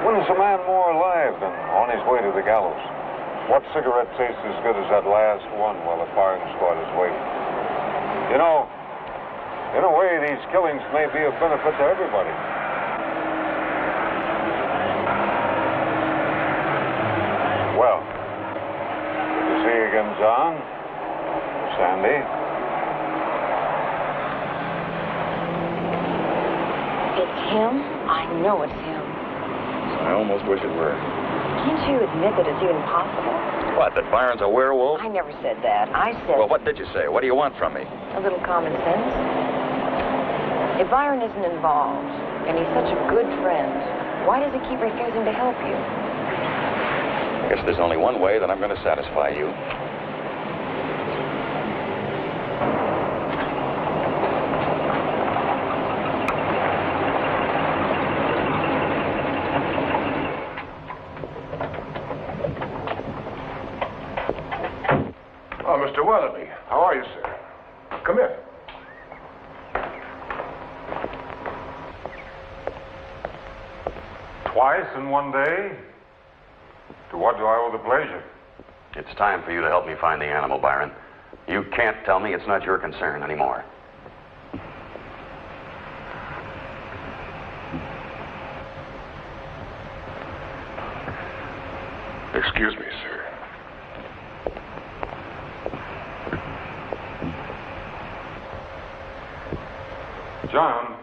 When is a man more alive than on his way to the gallows? What cigarette tastes as good as that last one while the firing squad is waiting? You know, in a way, these killings may be of benefit to everybody. Well, good to see you again, John. Sandy. It's him? I know it's him. I almost wish it were. Can't you admit that it's even possible? What, that Byron's a werewolf? I never said that. I said... Well, what did you say? What do you want from me? A little common sense. If Byron isn't involved, and he's such a good friend, why does he keep refusing to help you? I guess there's only one way that I'm going to satisfy you. Mr. Weatherby, how are you, sir? Come here. Twice in one day? To what do I owe the pleasure? It's time for you to help me find the animal, Byron. You can't tell me it's not your concern anymore. Excuse me, sir. John,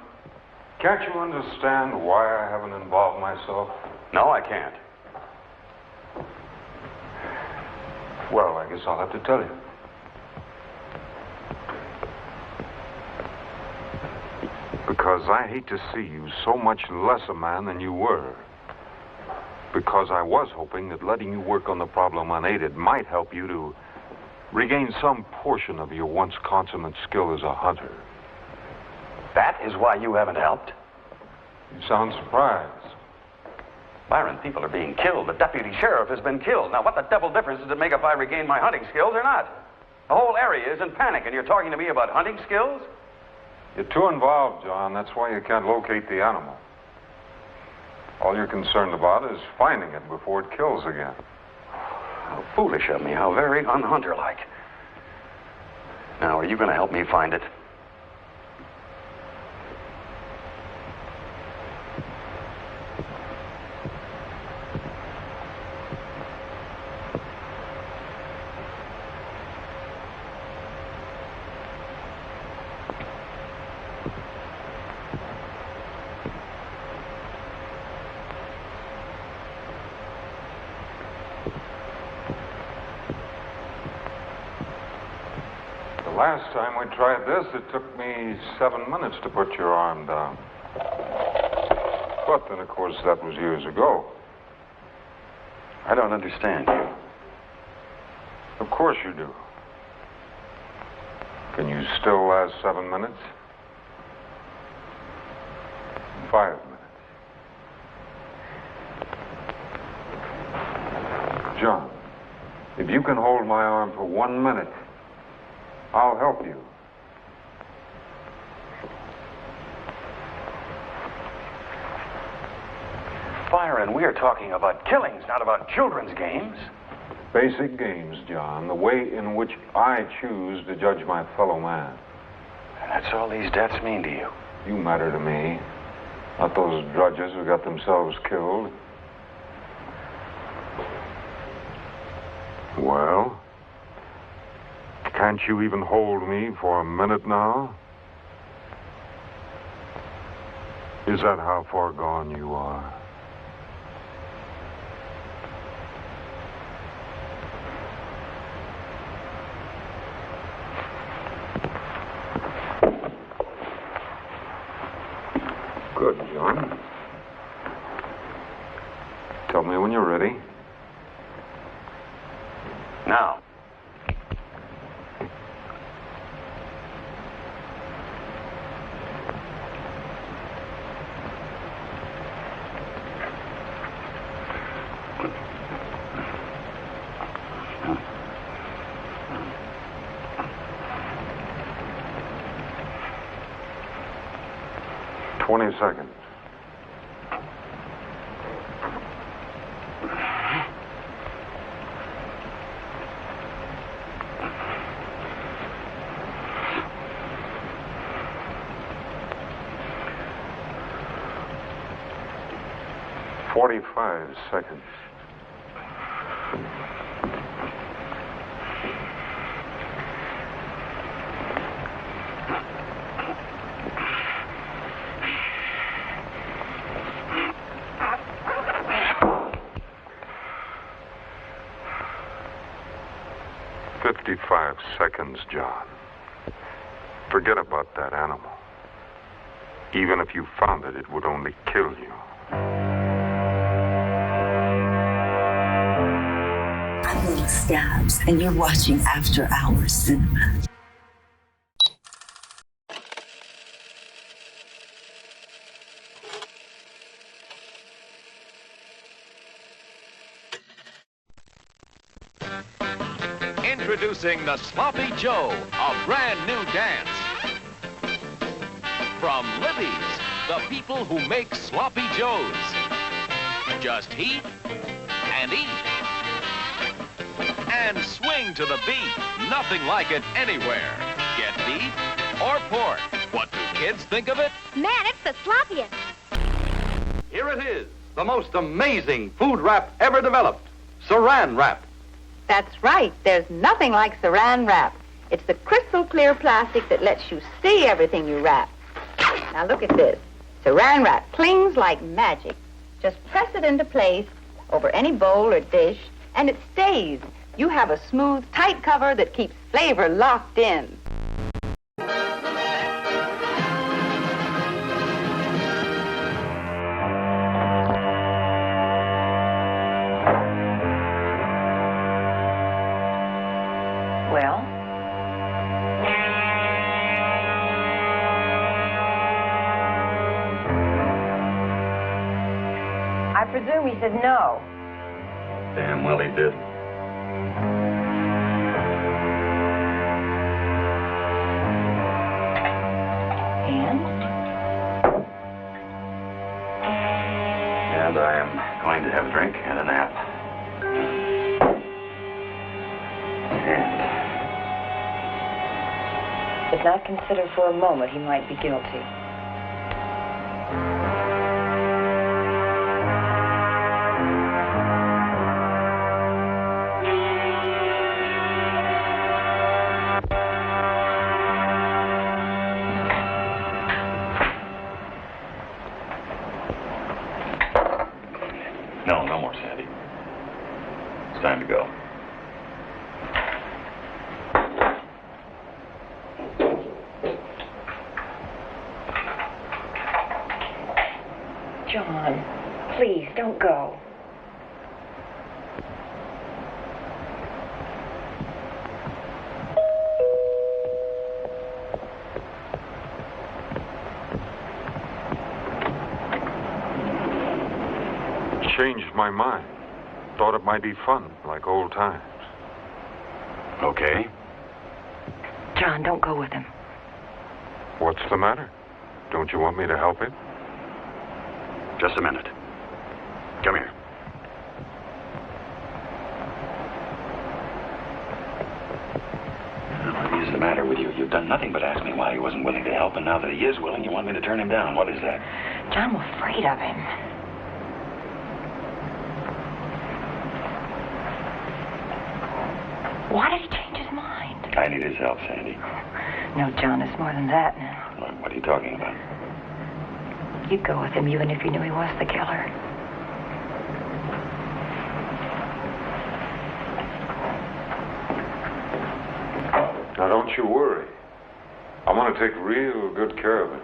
can't you understand why I haven't involved myself? No, I can't. Well, I guess I'll have to tell you. Because I hate to see you so much less a man than you were. Because I was hoping that letting you work on the problem unaided might help you to regain some portion of your once consummate skill as a hunter. That is why you haven't helped? You sound surprised. Byron, people are being killed. The deputy sheriff has been killed. Now, what the devil difference does it make if I regain my hunting skills or not? The whole area is in panic, and you're talking to me about hunting skills? You're too involved, John. That's why you can't locate the animal. All you're concerned about is finding it before it kills again. How foolish of me. How very unhunter-like. Now, are you going to help me find it? Last time we tried this, it took me 7 minutes to put your arm down. But then, of course, that was years ago. I don't understand you. Of course you do. Can you still last 7 minutes? 5 minutes. John, if you can hold my arm for 1 minute, I'll help you. Byron, we are talking about killings, not about children's games. Basic games, John. The way in which I choose to judge my fellow man. And that's all these deaths mean to you. You matter to me. Not those drudges who got themselves killed. Well? Can't you even hold me for a minute now? Is that how far gone you are? Good, John. Tell me when you're ready. Now. Seconds. "45 seconds. Seconds, John. Forget about that animal. Even if you found it, it would only kill you. I'm Little Scabs, and you're watching After Hours Cinema. Introducing the Sloppy Joe, a brand new dance. From Libby's, the people who make Sloppy Joes. Just heat and eat. And swing to the beat. Nothing like it anywhere. Get beef or pork. What do kids think of it? Man, it's the sloppiest. Here it is, the most amazing food wrap ever developed. Saran wrap. That's right. There's nothing like Saran wrap. It's the crystal clear plastic that lets you see everything you wrap. Now look at this. Saran wrap clings like magic. Just press it into place over any bowl or dish, and it stays. You have a smooth, tight cover that keeps flavor locked in. presume he said no. Damn well he did. And I am going to have a drink and a nap. Did not consider for a moment he might be guilty. No more, Sandy. It's time to go. John, please, don't go. Changed my mind. Thought it might be fun, like old times. Okay. John, don't go with him. What's the matter? Don't you want me to help him? Just a minute. Come here. What is the matter with you? You've done nothing but ask me why he wasn't willing to help, and now that he is willing, you want me to turn him down. What is that? John was afraid of him. Why did he change his mind? I need his help, Sandy. No, John, it's more than that now. What are you talking about? You'd go with him even if you knew he was the killer. Now, don't you worry. I'm going to take real good care of it.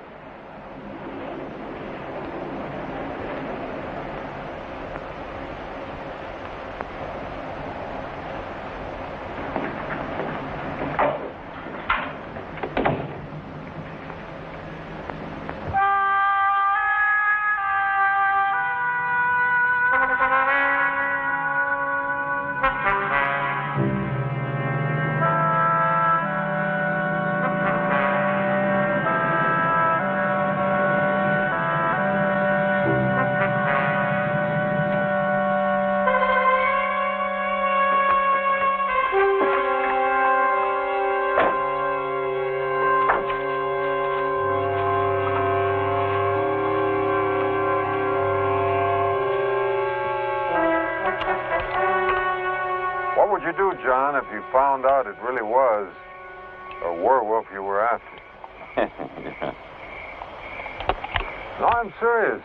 What would you do, John, if you found out it really was a werewolf you were after? No, I'm serious.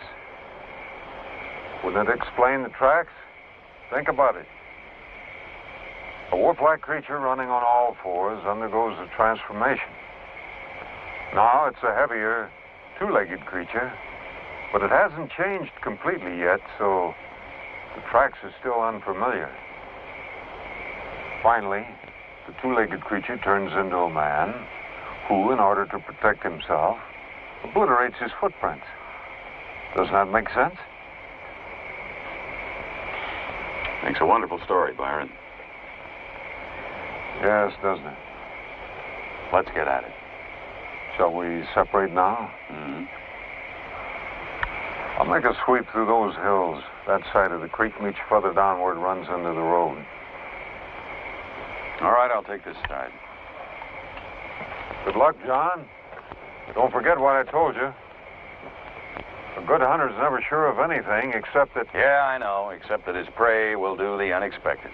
Wouldn't it explain the tracks? Think about it. A wolf-like creature running on all fours undergoes a transformation. Now it's a heavier, two-legged creature, but it hasn't changed completely yet, so the tracks are still unfamiliar. Finally, the two-legged creature turns into a man who, in order to protect himself, obliterates his footprints. Doesn't that make sense? Makes a wonderful story, Byron. Yes, doesn't it? Let's get at it. Shall we separate now? Mm-hmm. I'll make a sweep through those hills. That side of the creek much further downward runs into the road. All right, I'll take this side. Good luck, John. Don't forget what I told you. A good hunter's never sure of anything except that... Yeah, I know, except that his prey will do the unexpected.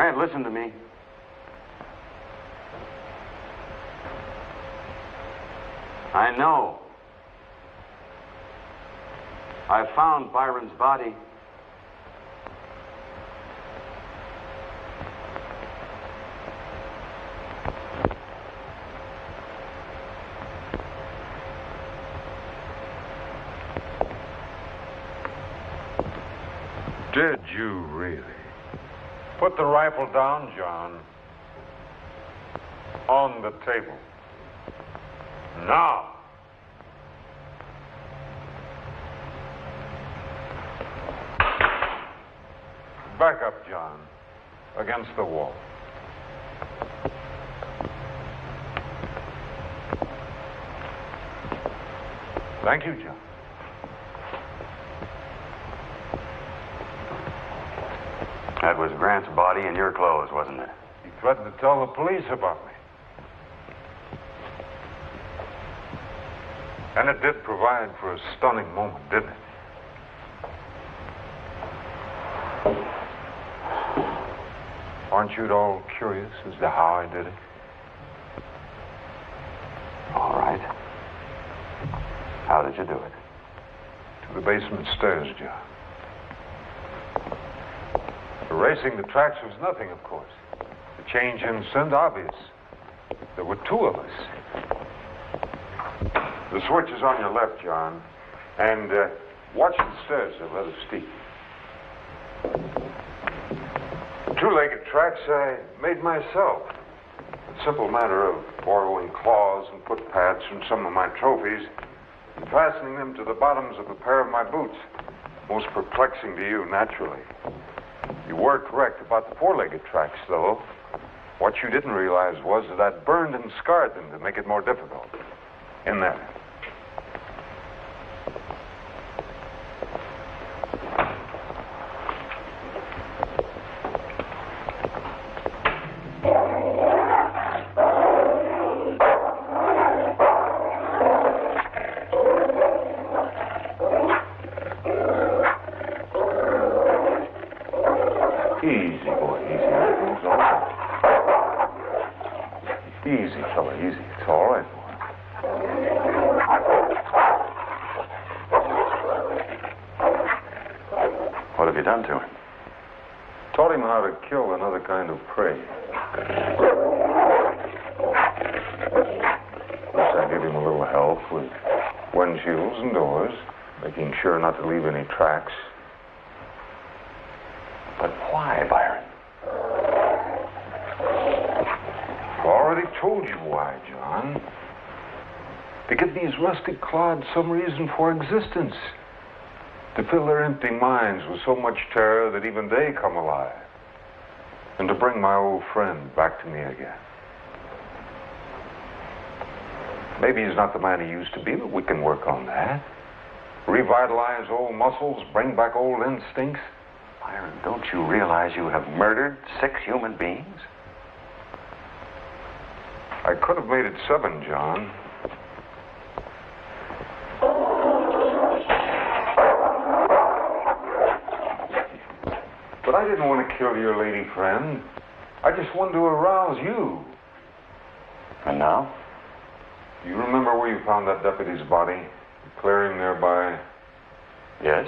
Grant, listen to me. I know. I found Byron's body. Did you really? Put the rifle down, John. On the table. Now. Back up, John. Against the wall. Thank you, John. That was Grant's body in your clothes, wasn't it? He threatened to tell the police about me. And it did provide for a stunning moment, didn't it? Aren't you at all curious as to how I did it? All right. How did you do it? To the basement stairs, John. Erasing the tracks was nothing, of course. The change in scent, obvious. There were two of us. The switch is on your left, John. And watch the stairs, they're rather steep. The two-legged tracks I made myself. A simple matter of borrowing claws and foot pads from some of my trophies and fastening them to the bottoms of a pair of my boots. Most perplexing to you, naturally. You were correct about the four-legged tracks, though. What you didn't realize was that I'd burned and scarred them to make it more difficult. In there. Kind of prey. I gave him a little help with windshields and doors, making sure not to leave any tracks. But why, Byron? I've already told you why, John. To give these rustic clods some reason for existence. To fill their empty minds with so much terror that even they come alive. And to bring my old friend back to me again. Maybe he's not the man he used to be, but we can work on that. Revitalize old muscles, bring back old instincts. Byron, don't you realize you have murdered 6 human beings? I could have made it 7, John. But I didn't want to kill your lady friend. I just wanted to arouse you. And now? You remember where you found that deputy's body? The clearing nearby? Yes.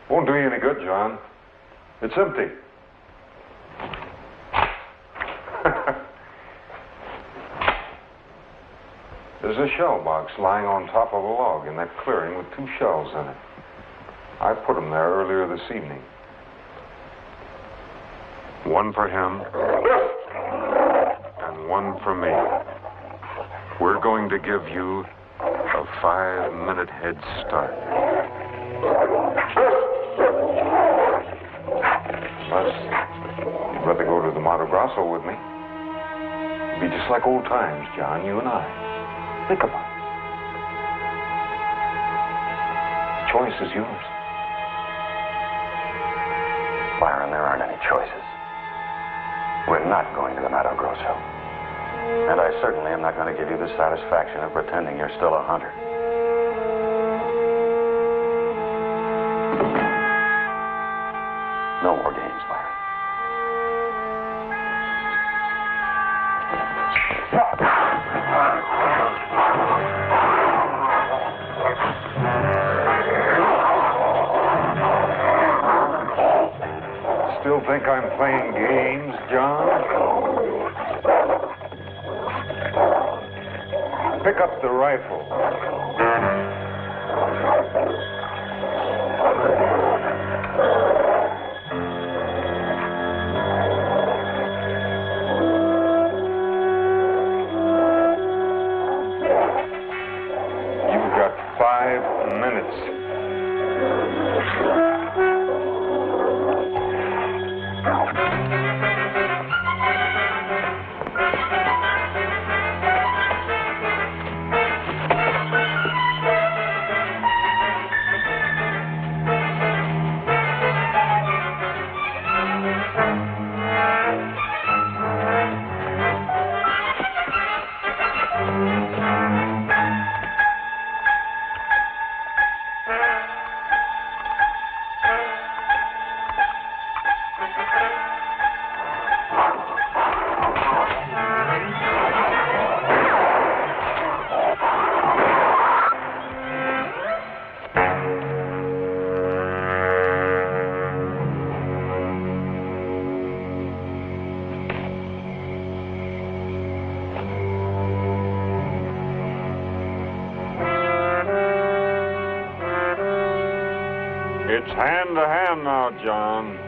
Won't do you any good, John. It's empty. There's a shell box lying on top of a log in that clearing with 2 shells in it. I put them there earlier this evening. One for him, and one for me. We're going to give you a 5-minute head start. Unless you'd rather go to the Mato Grosso with me. It'd be just like old times, John, you and I. Think about it. The choice is yours. Byron, there aren't any choices. We're not going to the Mato Grosso. And I certainly am not going to give you the satisfaction of pretending you're still a hunter. don't think I'm playing games, John? Pick up the rifle. You've got 5 minutes. It's hand to hand now, John.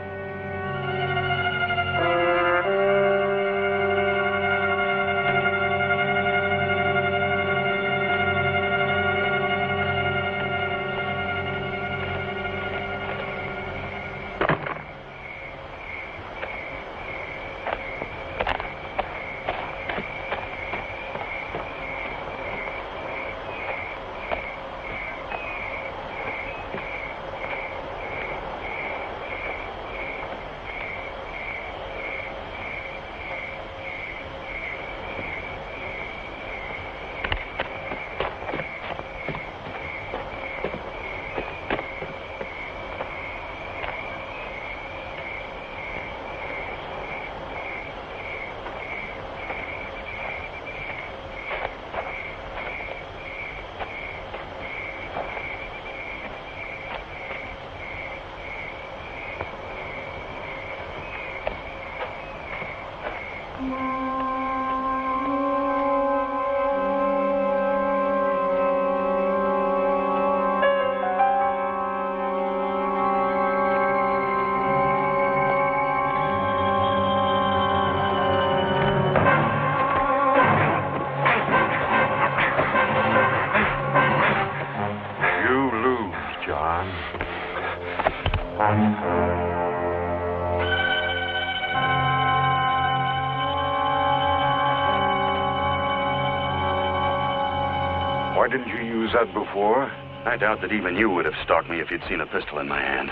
Why didn't you use that before? I doubt that even you would have stalked me if you'd seen a pistol in my hand.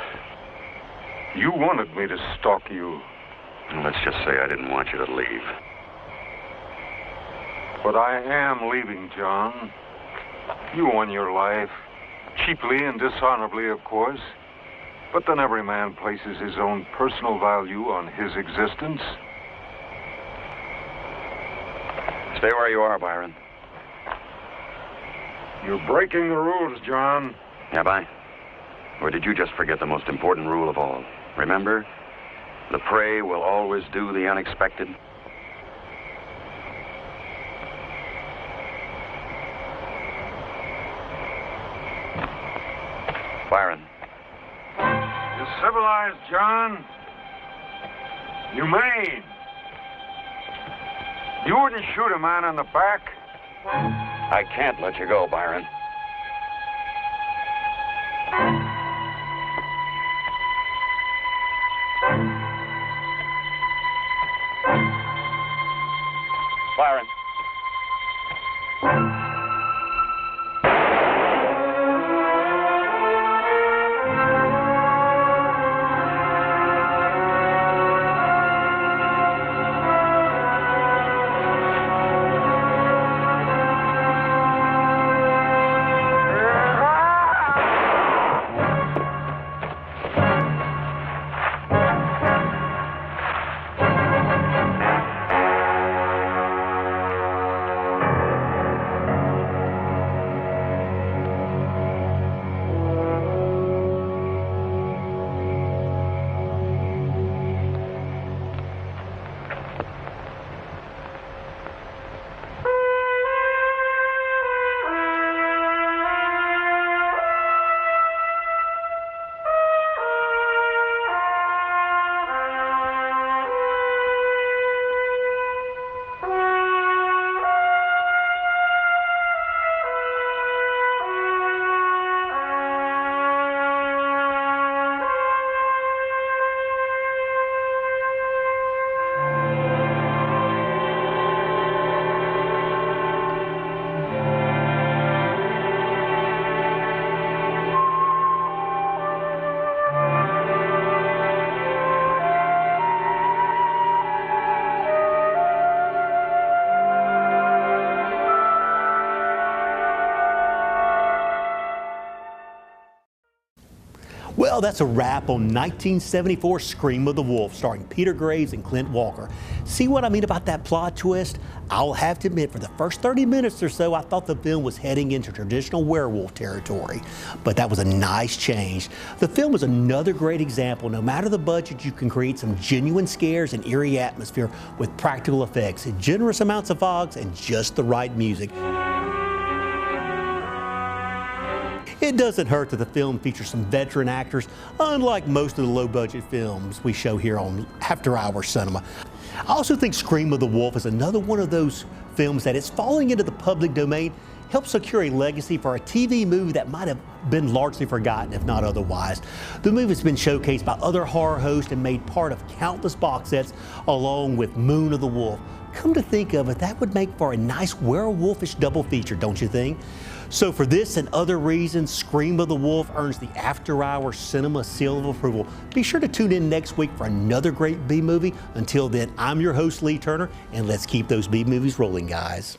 You wanted me to stalk you. Well, let's just say I didn't want you to leave. But I am leaving, John. You won your life. Cheaply and dishonorably, of course. But then every man places his own personal value on his existence. Stay where you are, Byron. You're breaking the rules, John. Have I? Or did you just forget the most important rule of all? Remember, the prey will always do the unexpected. Byron. You're civilized, John. Humane. You wouldn't shoot a man in the back. I can't let you go, Byron. Byron. Well, that's a wrap on 1974 Scream of the Wolf, starring Peter Graves and Clint Walker. See what I mean about that plot twist? I'll have to admit, for the first 30 minutes or so, I thought the film was heading into traditional werewolf territory. But that was a nice change. The film is another great example. No matter the budget, you can create some genuine scares and eerie atmosphere with practical effects, generous amounts of fogs, and just the right music. It doesn't hurt that the film features some veteran actors, unlike most of the low-budget films we show here on After Hours Cinema. I also think Scream of the Wolf is another one of those films that is falling into the public domain, helps secure a legacy for a TV movie that might have been largely forgotten, if not otherwise. The movie has been showcased by other horror hosts and made part of countless box sets, along with Moon of the Wolf. Come to think of it, that would make for a nice werewolfish double feature, don't you think? So for this and other reasons, Scream of the Wolf earns the After Hours Cinema seal of approval. Be sure to tune in next week for another great B movie. Until then, I'm your host, Lee Turner, and let's keep those B movies rolling, guys.